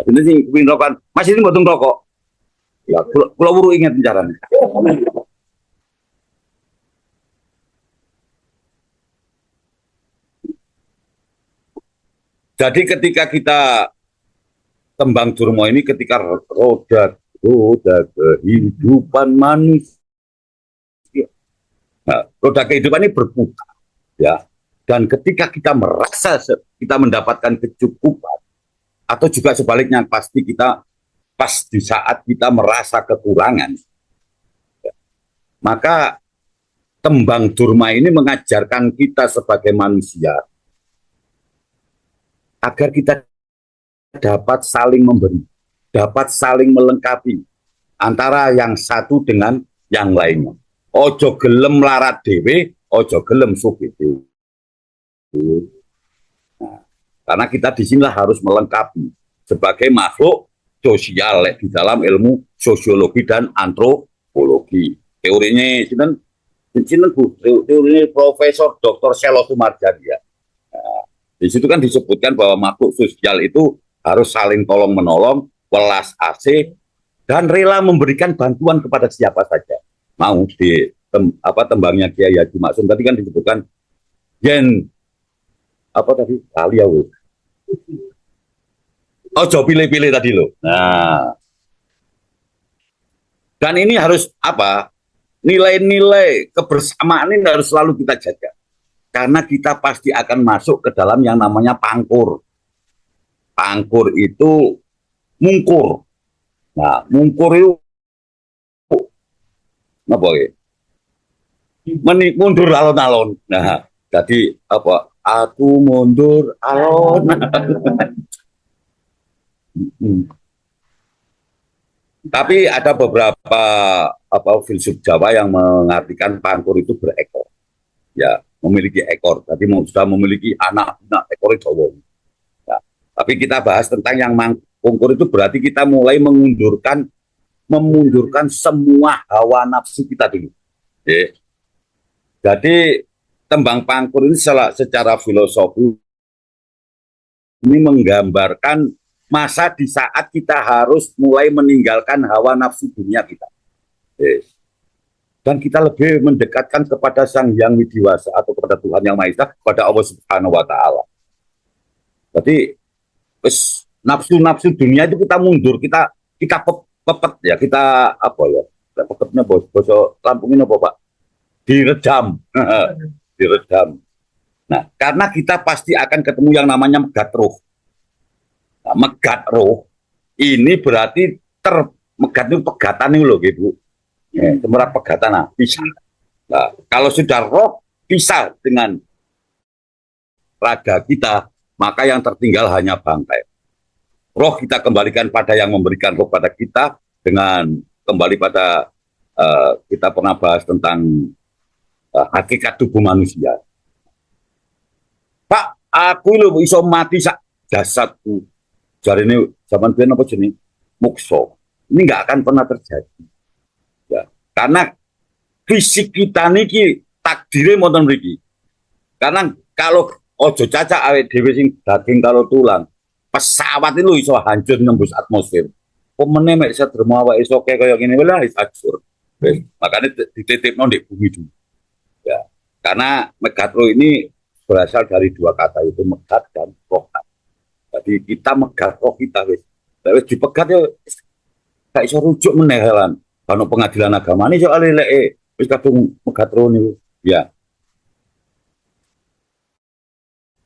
Sinten sing kepengin rokokan? Mas ini mboten rokok. Ya kula wuru ingat carane. Jadi ketika kita tembang durmo ini ketika roda kehidupan manusia. Nah, roda kehidupan ini berputar, ya. Dan ketika kita merasa kita mendapatkan kecukupan, atau juga sebaliknya pasti kita pas di saat kita merasa kekurangan, ya, maka tembang durma ini mengajarkan kita sebagai manusia agar kita dapat saling memberi, dapat saling melengkapi antara yang satu dengan yang lainnya. Ojo gelem larat dewe, ojo gelem sugih dewe. Nah, karena kita di sinilah harus melengkapi sebagai makhluk sosial di dalam ilmu sosiologi dan antropologi. Teorinya teorinya Profesor Dr. Selo Sumarjadi ya. Nah, di situ kan disebutkan bahwa makhluk sosial itu harus saling tolong menolong, welas asih, dan rela memberikan bantuan kepada siapa saja. Mau di tembangnya Kiai Haji Maksum tadi kan disebutkan yen apa tadi kali ya ojo pilih-pilih tadi loh. Nah, dan ini harus apa? Nilai-nilai kebersamaan ini harus selalu kita jaga. Karena kita pasti akan masuk ke dalam yang namanya pangkur. Pangkur itu mungkur. Nah, mungkur itu apa ya? Mundur alon-alon. Nah, jadi apa? Aku mundur alon. Tapi ada beberapa filsuf Jawa yang mengartikan pangkur itu berekor. Ya, memiliki ekor. Jadi sudah memiliki anak ekor itu. Ya, tapi kita bahas tentang yang pangkur itu berarti kita mulai memundurkan semua hawa nafsu kita dulu. Ya. Jadi tembang pangkur ini secara filosofi ini menggambarkan masa di saat kita harus mulai meninggalkan hawa nafsu dunia kita. Yes. Dan kita lebih mendekatkan kepada Sang Hyang Widiwasa atau kepada Tuhan Yang Maha Esa, kepada Allah Subhanahu wa Ta'ala. Jadi nafsu-nafsu dunia itu kita mundur, kita pepet ya, kita apa ya? Pepetnya bosok lampungin apa Pak? Diredam. Diredam. Nah, karena kita pasti akan ketemu yang namanya megat roh. Nah, megat roh ini berarti megat itu pegatan nih loh gitu. Semerap pegatan nah, pisah. Nah, kalau sudah roh pisah dengan raga kita, maka yang tertinggal hanya bangkai. Roh kita kembalikan pada yang memberikan roh pada kita dengan kembali pada kita pernah bahas tentang hakikat tubuh manusia. Pak, aku lo iso mati sak jasadku. Jadi ini zaman biyen apa jenis mukso. Ini nggak akan pernah terjadi. Ya, karena fisik kita niki takdire monten mriki. Karena kalau ojo caca awet dhewe sing daging kalau tulang, pesawat itu iso hancur nembus atmosfer. pemene mek sadremo awake soke kaya ngene wae lah ajur. Makanya dititipno di bumi dulu. Ya. Karena megatro ini berasal dari dua kata itu megat dan rokat. Jadi kita megat roh kita wis. Wis dipegat ya gak iso rujuk meneh lan. Ono pengadilan agama ini soal leleke wis kadung megatro niku. Ya.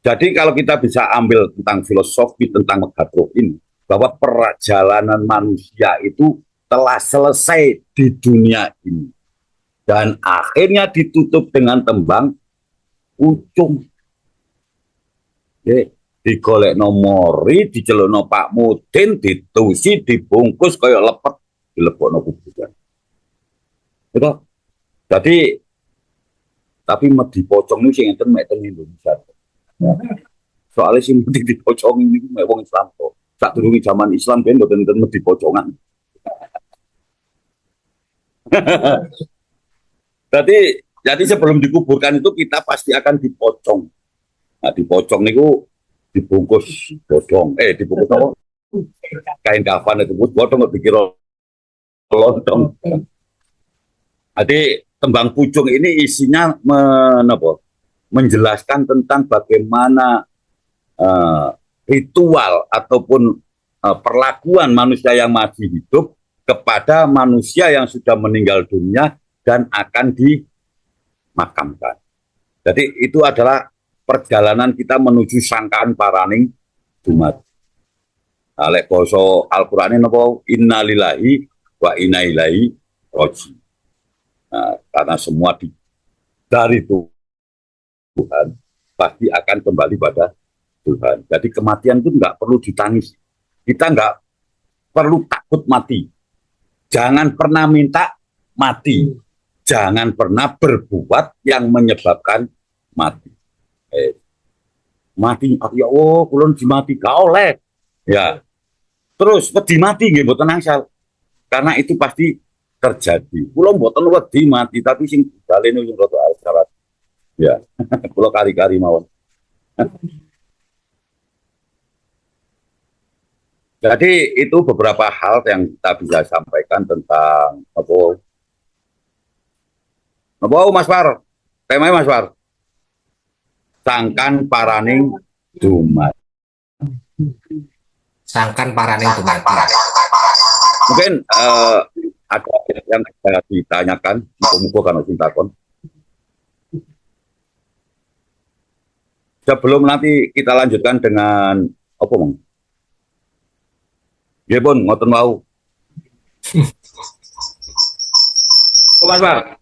Jadi kalau kita bisa ambil tentang filosofi tentang megatro ini, bahwa perjalanan manusia itu telah selesai di dunia ini. Dan akhirnya ditutup dengan tembang ucung. Digolek nomori, dicelukno Pak Mudin, ditusi, dibungkus kayak lepet, dilebokno kuburan. Itu. Jadi, tapi dipocong ini sing enten mek teng Indonesia. Soalnya sih mesti dipocong ini mek wong Islam kok. Sak durunge zaman Islam ben mboten enten dipocongan. Jadi sebelum dikuburkan itu kita pasti akan dipocong. Nah, dipocong niku dibungkus bodong. Dibungkus apa? Kain kafan itu bodong nggak dikira lontong. Jadi tembang pucung ini isinya menjelaskan tentang bagaimana ritual ataupun perlakuan manusia yang masih hidup kepada manusia yang sudah meninggal dunia dan akan dimakamkan. Jadi itu adalah perjalanan kita menuju sangkaan paraning dumat. Lek basa Al-Qur'ane napa innalillahi wa inna ilaihi raji'un. Nah, karena semua dari Tuhan pasti akan kembali pada Tuhan. Jadi kematian itu nggak perlu ditangis. Kita nggak perlu takut mati. Jangan pernah minta mati. Jangan pernah berbuat yang menyebabkan mati. Mati, ya Allah, kulon dimati, gak oleh. Ya, terus wedi mati nggih mboten angsal. Karena itu pasti terjadi. Kulon mboten wedi mati, tapi sing dalene sing rada syarat. Ya, kula kari-kari mawon. Jadi itu beberapa hal yang kita bisa sampaikan tentang apa Mas Far? Temanya Mas Far? Sangkan paraning dumat. Sangkan paraning dumat. Mungkin ada yang saya ditanyakan, muka-muka kan cintakon. Sebelum nanti kita lanjutkan dengan apa, Bang? Ya, Bun, ngoten wau. Mas Far?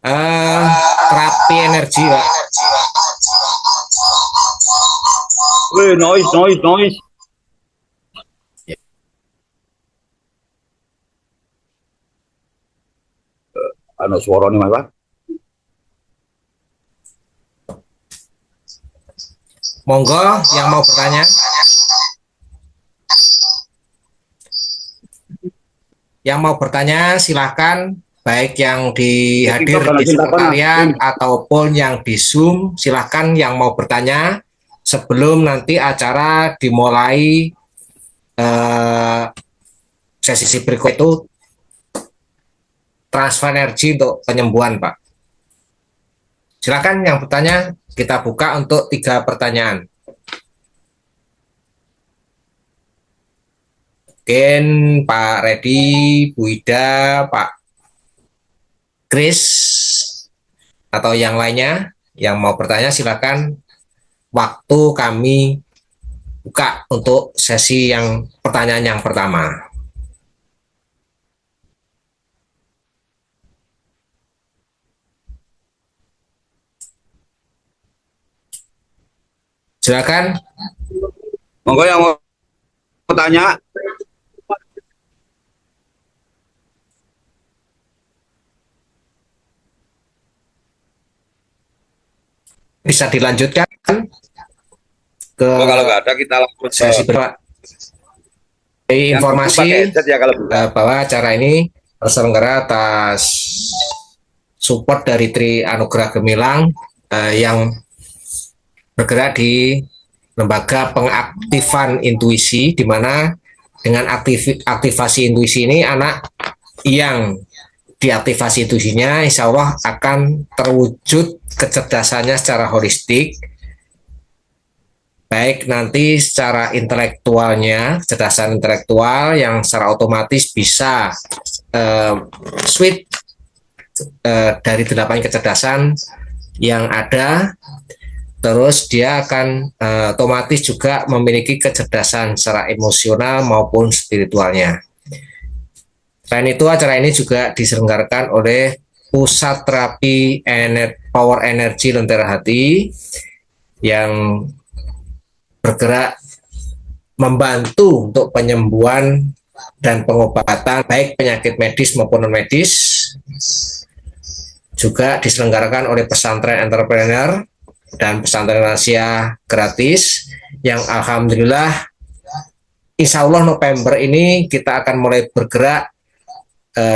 Terapi energi, Pak. Noise. Ano suara nih Mas Pak? Monggo yang mau bertanya. Yang mau bertanya silahkan, baik yang dihadir di sekretariat ataupun yang di Zoom, silahkan yang mau bertanya sebelum nanti acara dimulai sesi berikut itu transfer energi untuk penyembuhan, Pak. Silakan yang bertanya, kita buka untuk 3 pertanyaan. Mungkin Pak Reddy, Bu Ida, Pak Chris, atau yang lainnya yang mau bertanya silakan. Waktu kami buka untuk sesi yang pertanyaan yang pertama. Silakan. Monggo yang mau bertanya. Bisa dilanjutkan ke kalau nggak ada kita langsung sesi berikutnya. Informasi ya, bahwa acara ini terselenggara atas support dari Tri Anugerah Gemilang yang bergerak di lembaga pengaktifan intuisi, di mana dengan aktivasi intuisi ini anak yang diaktifasi intuisinya insya Allah akan terwujud kecerdasannya secara holistik, baik nanti secara intelektualnya, kecerdasan intelektual yang secara otomatis bisa switch dari 8 kecerdasan yang ada, terus dia akan otomatis juga memiliki kecerdasan secara emosional maupun spiritualnya. Selain itu, acara ini juga diselenggarakan oleh Pusat Terapi Power Energy Lentera Hati yang bergerak membantu untuk penyembuhan dan pengobatan baik penyakit medis maupun non medis. Juga diselenggarakan oleh pesantren entrepreneur dan pesantren rahasia gratis yang alhamdulillah insya Allah November ini kita akan mulai bergerak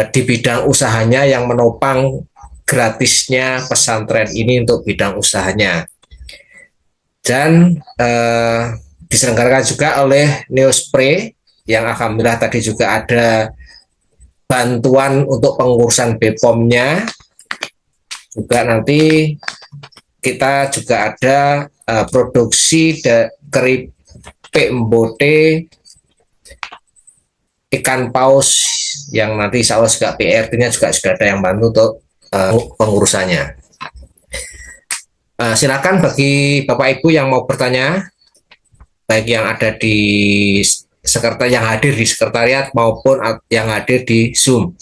di bidang usahanya yang menopang gratisnya pesantren ini untuk bidang usahanya. Dan diselenggarakan juga oleh Neospray yang alhamdulillah tadi juga ada bantuan untuk pengurusan BPOM-nya. Juga nanti kita juga ada produksi keripik embote ikan paus yang nanti insya Allah juga PRT-nya juga sudah ada yang bantu untuk pengurusannya. Silakan bagi Bapak Ibu yang mau bertanya, baik yang ada di yang hadir di sekretariat maupun yang hadir di Zoom,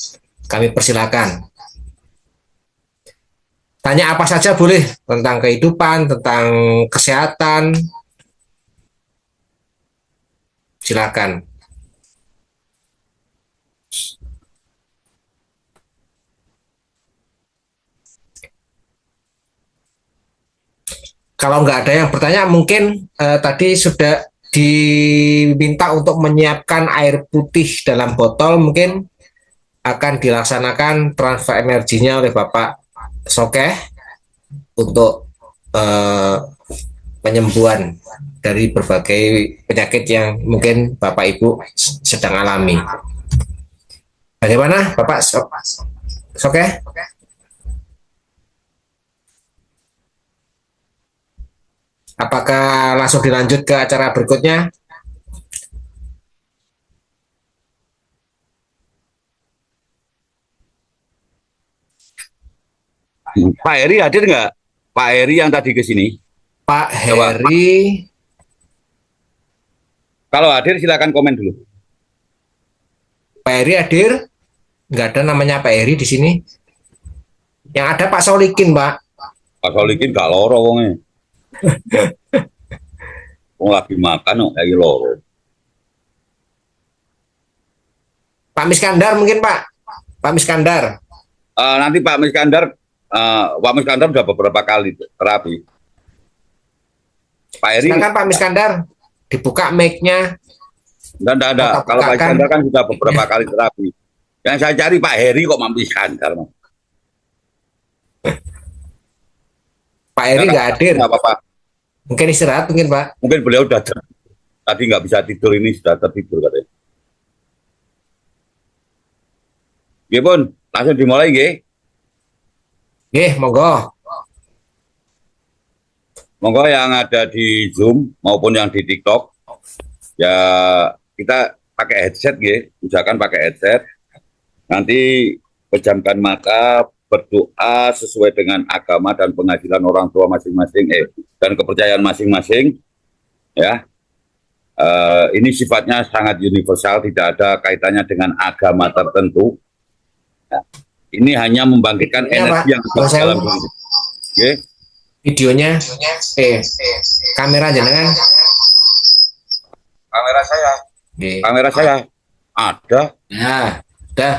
kami persilakan. Tanya apa saja boleh tentang kehidupan, tentang kesehatan, silakan. Kalau nggak ada yang bertanya, mungkin tadi sudah diminta untuk menyiapkan air putih dalam botol, mungkin akan dilaksanakan transfer energinya oleh Bapak Sokeh untuk penyembuhan dari berbagai penyakit yang mungkin Bapak Ibu sedang alami. Bagaimana Bapak Sokeh? Apakah langsung dilanjut ke acara berikutnya? Pak Heri hadir nggak? Pak Heri yang tadi ke sini. Pak Heri. Kalau hadir silakan komen dulu. Pak Heri hadir? Nggak ada namanya Pak Heri di sini. Yang ada Pak Solikin, Pak. Pak Solikin gak loro wongnya. Wong lagi makan kok lagi loro. Pak Miskandar mungkin, Pak. Pak Miskandar. Nanti Pak Miskandar udah beberapa kali terapi. Pak Heri. Silakan Pak Miskandar, dibuka mic-nya. Enggak. Kalau Pak Miskandar kan sudah beberapa kali terapi. Yang saya cari Pak Heri kok Pak Miskandar. Pak Heri nggak hadir. Nggak apa-apa. Mungkin istirahat mungkin Pak. Mungkin beliau udah tadi nggak bisa tidur, ini sudah tertidur katanya. Oke pun, langsung dimulai nggih. Nggih, monggo. Monggo yang ada di Zoom maupun yang di TikTok, ya kita pakai headset nggih, usahakan pakai headset. Nanti pejamkan mata, berdoa sesuai dengan agama dan pengajaran orang tua masing-masing, dan kepercayaan masing-masing, ya. Ini sifatnya sangat universal, tidak ada kaitannya dengan agama tertentu. Ya. Ini hanya membangkitkan energi yang ada dalam diri. Okay. Videonya, kamera jenengan. Kamera saya. Kamera saya ada. Ya, udah.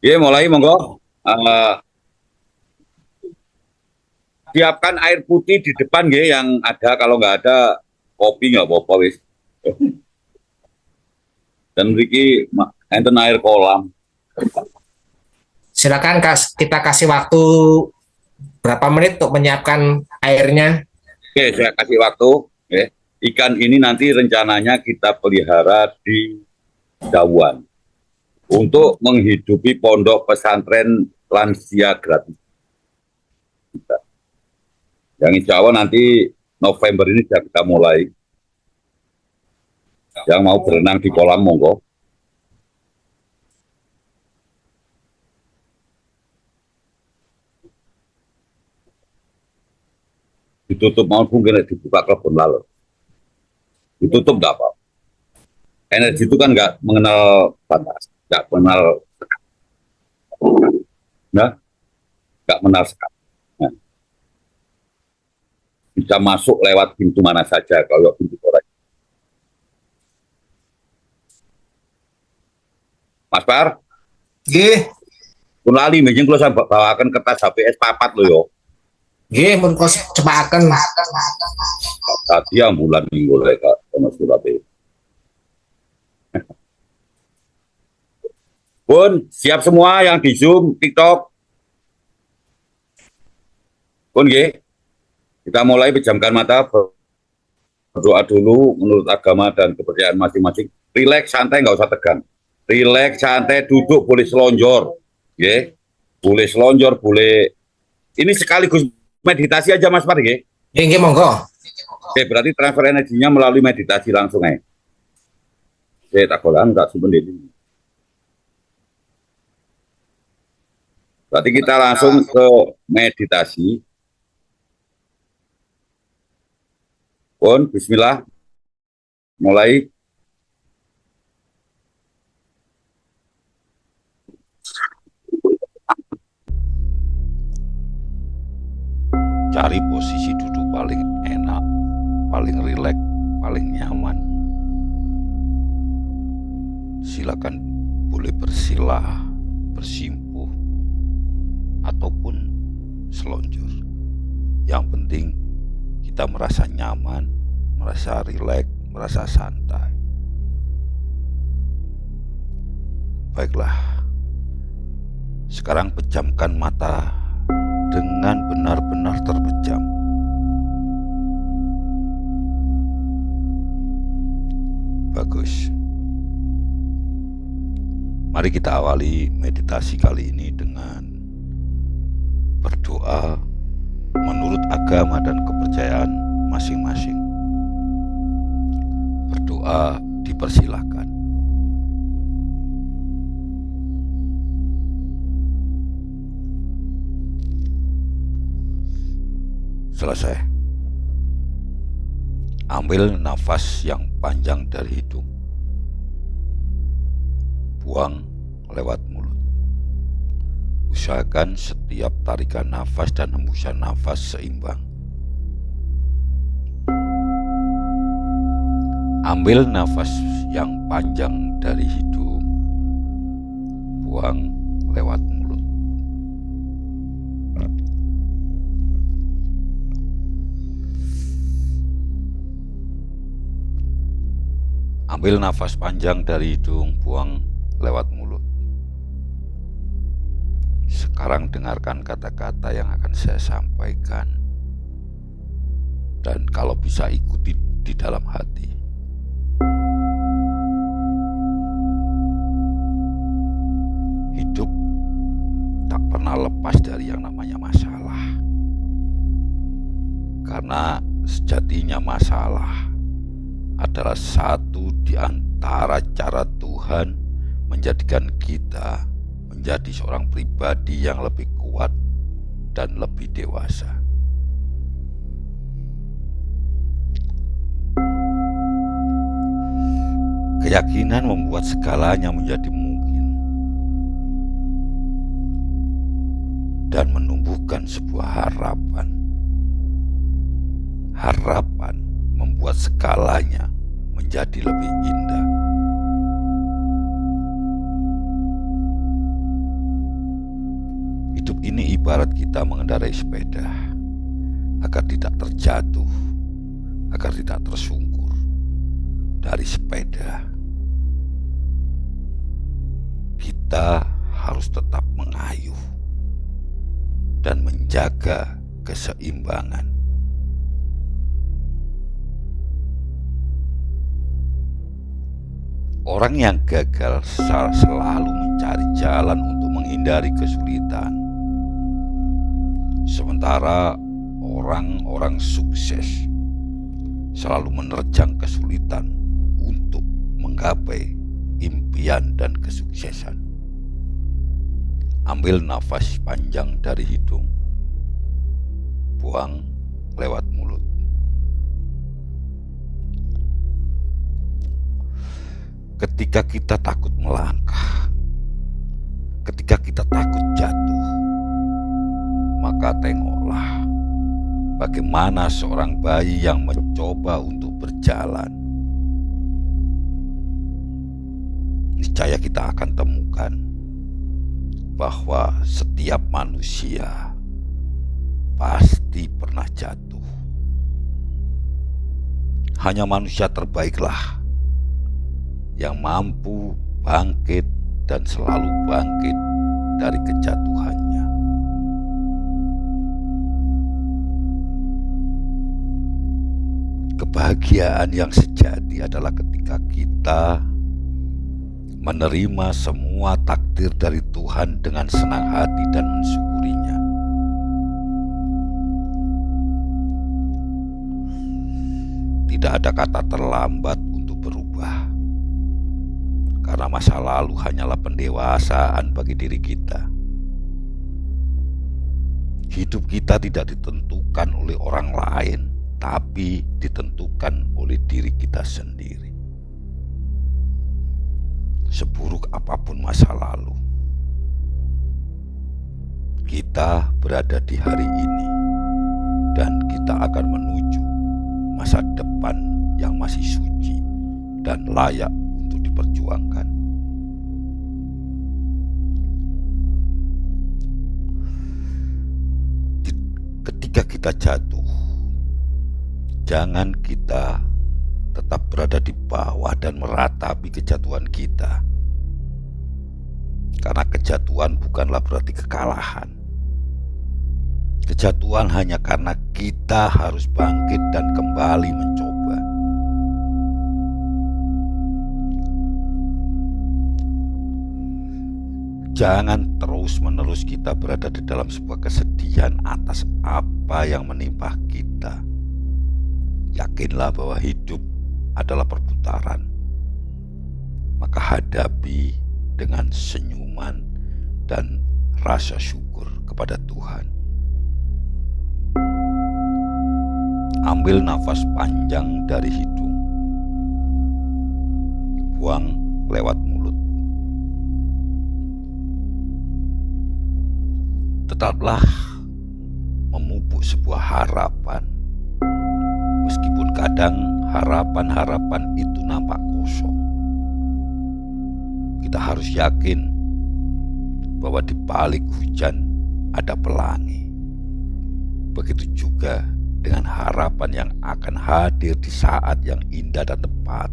Ya, mulai monggo. Siapkan air putih di depan yang ada, kalau nggak ada kopi nggak apa-apa wis. Dan Ricky enten air kolam. Silakan kita kasih waktu berapa menit untuk menyiapkan airnya? Oke, saya kasih waktu. Ya. Ikan ini nanti rencananya kita pelihara di Dawan untuk menghidupi pondok pesantren lansia gratis kita. Yang insya Allah nanti November ini sudah kita mulai. Yang mau berenang di kolam monggo. Ditutup mau mungkin dibuka kebun lalu. Ditutup nggak apa. Energi itu kan nggak mengenal batas, nggak mengenal, nah, nggak mengenal sekat. Nah, bisa masuk lewat pintu mana saja kalau pintu orang. Mas Par, Nggih, pun lali, mungkin kalau saya bawakan kertas HPS papat loh yo. nggih, mun kos cepaken. Tadi ambulan minggu mereka sama Surabaya. Pun siap semua yang di Zoom, TikTok. Pun kita mulai pejamkan mata, berdoa dulu menurut agama dan kepercayaan masing-masing. Rileks, santai, nggak usah tegang. Rileks, santai, duduk, boleh selonjor. Boleh selonjor, boleh. Ini sekaligus meditasi aja Mas Par, Nggih, monggo. Oke, berarti transfer energinya melalui meditasi langsung ya. Oke, tak golan, tak simpen ini. Berarti kita langsung ke meditasi. Pun, bismillah. Mulai. Cari posisi duduk paling enak, paling rileks, paling nyaman. Silakan boleh bersila, bersimpuh, ataupun selonjor. Yang penting kita merasa nyaman, merasa rileks, merasa santai. Baiklah, sekarang pejamkan mata dengan benar-benar terpejam. Bagus. Mari kita awali meditasi kali ini dengan berdoa menurut agama dan kepercayaan masing-masing. Berdoa dipersilahkan. Selesai. Ambil nafas yang panjang dari hidung. Buang lewat mulut. Usahakan setiap tarikan nafas dan hembusan nafas seimbang. Ambil nafas yang panjang dari hidung. Buang lewat mulut. Ambil nafas panjang dari hidung, buang lewat mulut. Sekarang dengarkan kata-kata yang akan saya sampaikan. Dan kalau bisa ikuti di dalam hati. Hidup tak pernah lepas dari yang namanya masalah. Karena sejatinya masalah adalah satu di antara cara Tuhan menjadikan kita menjadi seorang pribadi yang lebih kuat dan lebih dewasa. Keyakinan membuat segalanya menjadi mungkin dan menumbuhkan sebuah harapan. Harapan membuat segalanya menjadi lebih indah. Hidup ini ibarat kita mengendarai sepeda, agar tidak terjatuh, agar tidak tersungkur dari sepeda. Kita harus tetap mengayuh. dan menjaga keseimbangan. Orang yang gagal selalu mencari jalan untuk menghindari kesulitan. Sementara orang-orang sukses selalu menerjang kesulitan untuk menggapai impian dan kesuksesan. Ambil nafas panjang dari hidung, buang lewat mulut. Ketika kita takut melangkah, ketika kita takut jatuh, maka tengoklah bagaimana seorang bayi yang mencoba untuk berjalan. Niscaya kita akan temukan bahwa setiap manusia pasti pernah jatuh. Hanya manusia terbaiklah yang mampu bangkit dan selalu bangkit dari kejatuhannya. Kebahagiaan yang sejati adalah ketika kita menerima semua takdir dari Tuhan dengan senang hati dan mensyukurinya. Tidak ada kata terlambat untuk berubah, karena masa lalu hanyalah pendewasaan bagi diri kita. Hidup kita tidak ditentukan oleh orang lain, tapi ditentukan oleh diri kita sendiri. Seburuk apapun masa lalu, kita berada di hari ini dan kita akan menuju masa depan yang masih suci dan layak untuk diperjuangkan. Ketika kita jatuh, jangan kita tetap berada di bawah dan meratapi kejatuhan kita. Karena kejatuhan bukanlah berarti kekalahan. Kejatuhan hanya karena kita harus bangkit dan kembali mencoba. Jangan terus-menerus kita berada di dalam sebuah kesedihan atas apa yang menimpa kita. Yakinlah bahwa hidup adalah perputaran. Maka hadapi dengan senyuman dan rasa syukur kepada Tuhan. Ambil nafas panjang dari hidung, buang lewat mulut. Tetaplah memupuk sebuah harapan, meskipun kadang harapan-harapan itu nampak kosong. Kita harus yakin bahwa di balik hujan ada pelangi. Begitu juga dengan harapan yang akan hadir di saat yang indah dan tepat.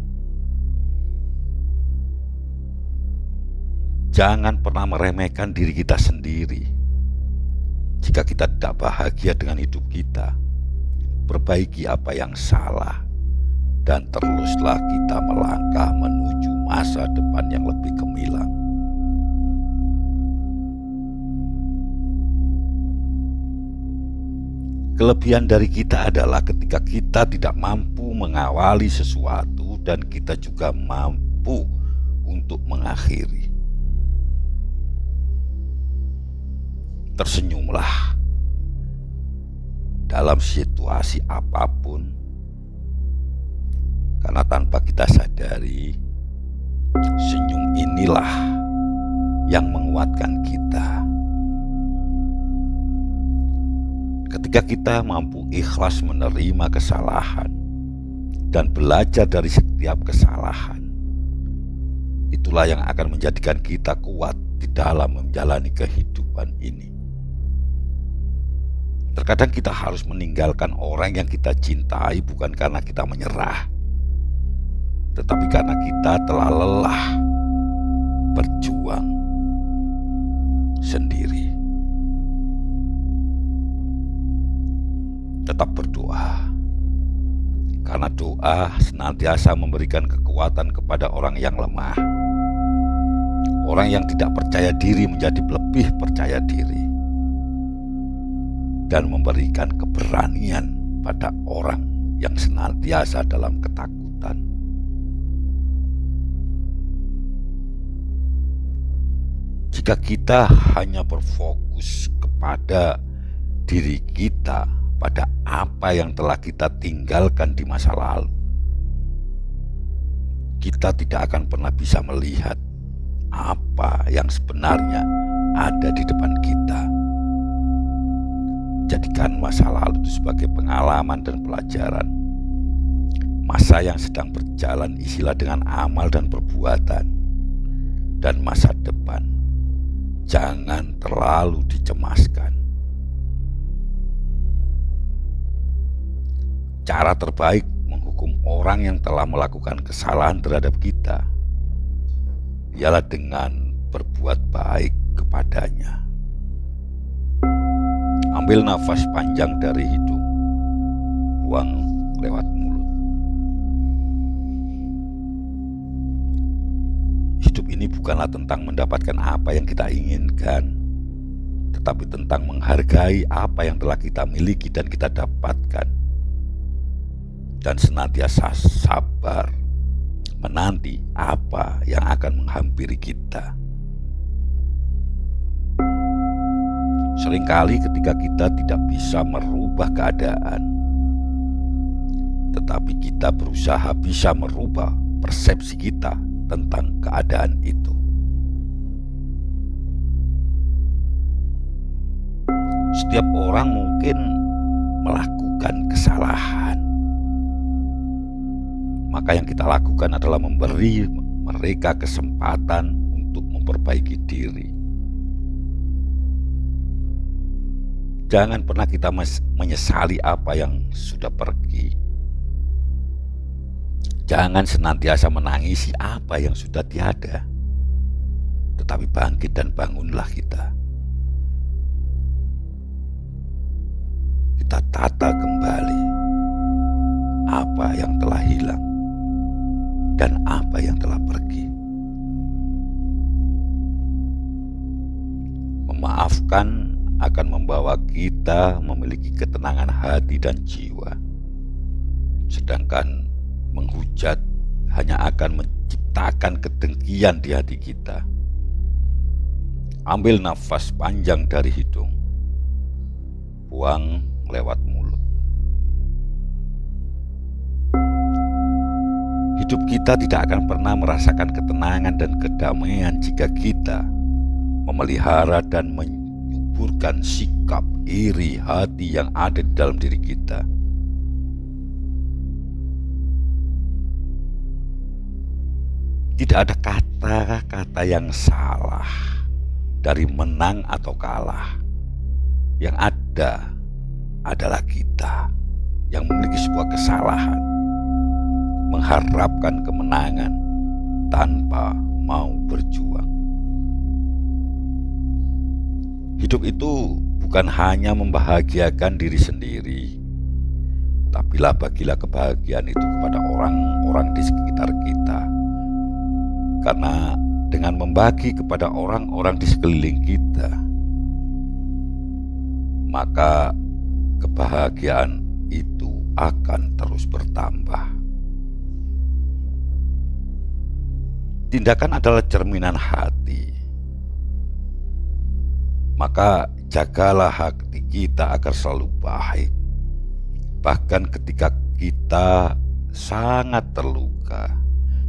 Jangan pernah meremehkan diri kita sendiri. Jika kita tidak bahagia dengan hidup kita, perbaiki apa yang salah, dan teruslah kita melangkah menuju masa depan yang lebih gemilang. Kelebihan dari kita adalah ketika kita tidak mampu mengawali sesuatu dan kita juga mampu untuk mengakhiri. Tersenyumlah dalam situasi apapun, karena tanpa kita sadari, senyum inilah yang menguatkan kita. Ketika kita mampu ikhlas menerima kesalahan dan belajar dari setiap kesalahan, itulah yang akan menjadikan kita kuat di dalam menjalani kehidupan ini. Terkadang kita harus meninggalkan orang yang kita cintai bukan karena kita menyerah, tetapi karena kita telah lelah berjuang sendiri. Doa senantiasa memberikan kekuatan kepada orang yang lemah. Orang yang tidak percaya diri menjadi lebih percaya diri. Dan memberikan keberanian pada orang yang senantiasa dalam ketakutan. Jika kita hanya berfokus kepada diri kita, pada apa yang telah kita tinggalkan di masa lalu, kita tidak akan pernah bisa melihat apa yang sebenarnya ada di depan kita. Jadikan masa lalu itu sebagai pengalaman dan pelajaran. Masa yang sedang berjalan isilah dengan amal dan perbuatan. Dan masa depan jangan terlalu dicemaskan. Cara terbaik menghukum orang yang telah melakukan kesalahan terhadap kita ialah dengan berbuat baik kepadanya. Ambil nafas panjang dari hidung, buang lewat mulut. Hidup ini bukanlah tentang mendapatkan apa yang kita inginkan, tetapi tentang menghargai apa yang telah kita miliki dan kita dapatkan. Dan senantiasa sabar menanti apa yang akan menghampiri kita. Seringkali ketika kita tidak bisa merubah keadaan, tetapi kita berusaha bisa merubah persepsi kita tentang keadaan itu. Setiap orang mungkin melakukan kesalahan. Maka yang kita lakukan adalah memberi mereka kesempatan untuk memperbaiki diri. Jangan pernah kita menyesali apa yang sudah pergi. Jangan senantiasa menangisi apa yang sudah tiada. Tetapi bangkit dan bangunlah kita. Kita tata kembali apa yang telah hilang dan apa yang telah pergi. Memaafkan akan membawa kita memiliki ketenangan hati dan jiwa. Sedangkan menghujat hanya akan menciptakan kedengkian di hati kita. Ambil nafas panjang dari hidung, buang lewat mulut. Hidup kita tidak akan pernah merasakan ketenangan dan kedamaian jika kita memelihara dan menyuburkan sikap iri hati yang ada di dalam diri kita. Tidak ada kata-kata yang salah dari menang atau kalah. Yang ada adalah kita yang memiliki sebuah kesalahan, mengharapkan kemenangan tanpa mau berjuang. Hidup itu bukan hanya membahagiakan diri sendiri, tapi bagilah kebahagiaan itu kepada orang-orang di sekitar kita. Karena dengan membagi kepada orang-orang di sekeliling kita, maka kebahagiaan itu akan terus bertambah. Tindakan adalah cerminan hati. Maka jagalah hati kita agar selalu baik. Bahkan ketika kita sangat terluka,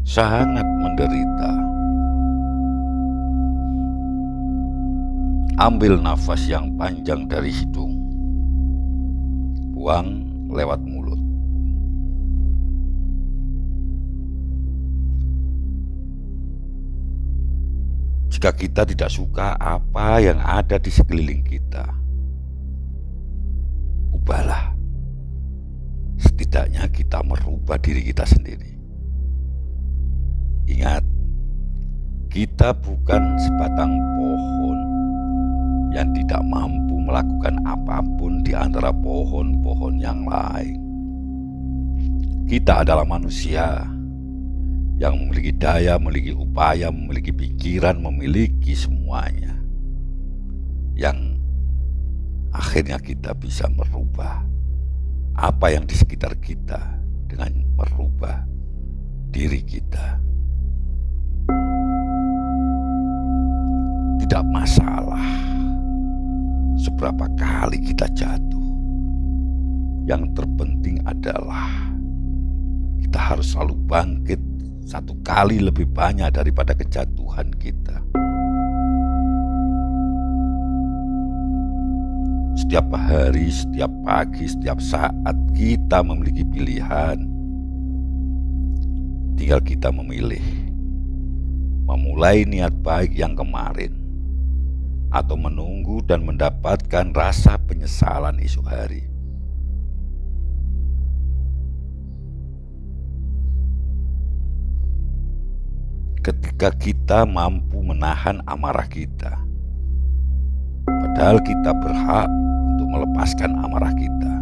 sangat menderita. Ambil nafas yang panjang dari hidung, buang lewat mulut. Jika kita tidak suka apa yang ada di sekeliling kita, ubahlah. Setidaknya kita merubah diri kita sendiri. Ingat, kita bukan sebatang pohon yang tidak mampu melakukan apapun di antara pohon-pohon yang lain. Kita adalah manusia yang memiliki daya, memiliki upaya, memiliki pikiran, memiliki semuanya. Yang akhirnya kita bisa merubah apa yang di sekitar kita dengan merubah diri kita. Tidak masalah seberapa kali kita jatuh. Yang terpenting adalah kita harus selalu bangkit satu kali lebih banyak daripada kejatuhan kita. Setiap hari, setiap pagi, setiap saat kita memiliki pilihan. Tinggal kita memilih memulai niat baik yang kemarin atau menunggu dan mendapatkan rasa penyesalan esok hari. Ketika kita mampu menahan amarah kita, padahal kita berhak untuk melepaskan amarah kita,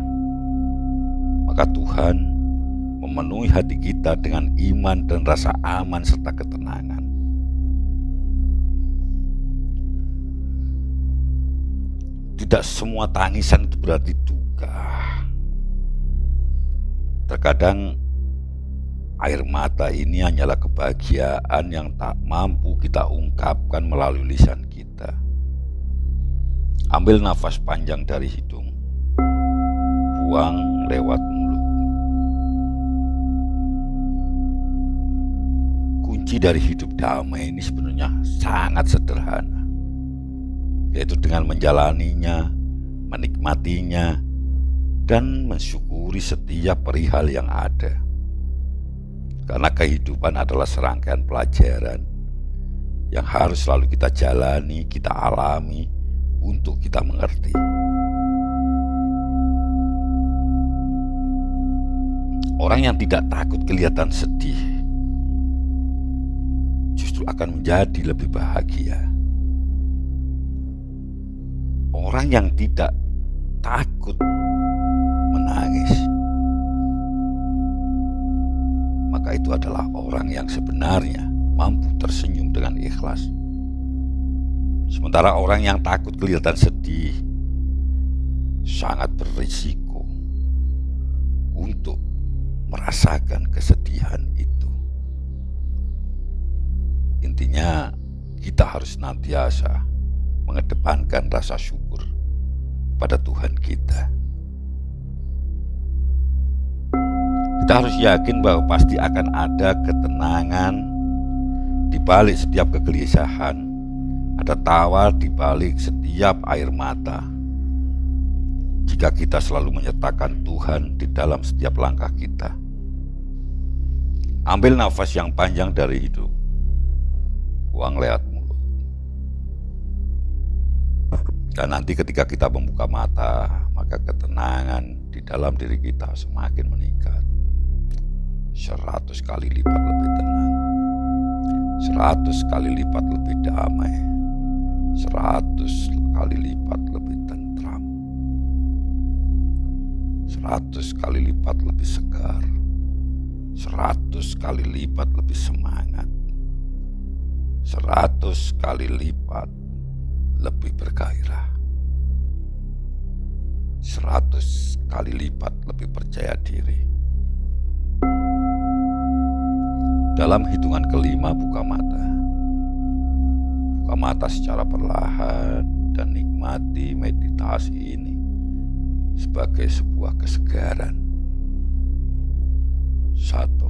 maka Tuhan memenuhi hati kita dengan iman dan rasa aman serta ketenangan. Tidak semua tangisan itu berarti duka. Terkadang air mata ini hanyalah kebahagiaan yang tak mampu kita ungkapkan melalui lisan kita. Ambil nafas panjang dari hidung, buang lewat mulut. Kunci dari hidup damai ini sebenarnya sangat sederhana, yaitu dengan menjalaninya, menikmatinya, dan mensyukuri setiap perihal yang ada. Karena kehidupan adalah serangkaian pelajaran yang harus selalu kita jalani, kita alami untuk kita mengerti. Orang yang tidak takut kelihatan sedih justru akan menjadi lebih bahagia. Orang yang tidak takut menangis, maka itu adalah orang yang sebenarnya mampu tersenyum dengan ikhlas. Sementara orang yang takut kelihatan sedih sangat berisiko untuk merasakan kesedihan itu. Intinya, kita harus senantiasa mengedepankan rasa syukur pada Tuhan kita. Kita harus yakin bahwa pasti akan ada ketenangan di balik setiap kegelisahan, ada tawa di balik setiap air mata. Jika kita selalu menyertakan Tuhan di dalam setiap langkah kita. Ambil nafas yang panjang dari hidup, buang lewat mulut. Dan nanti ketika kita membuka mata, maka ketenangan di dalam diri kita semakin meningkat. 100 kali lipat lebih tenang, 100 kali lipat lebih damai, 100 kali lipat lebih tentram, 100 kali lipat lebih segar, 100 kali lipat lebih semangat, 100 kali lipat lebih bergairah, 100 kali lipat lebih percaya diri. Dalam hitungan kelima, buka mata. Buka mata secara perlahan dan nikmati meditasi ini sebagai sebuah kesegaran. 1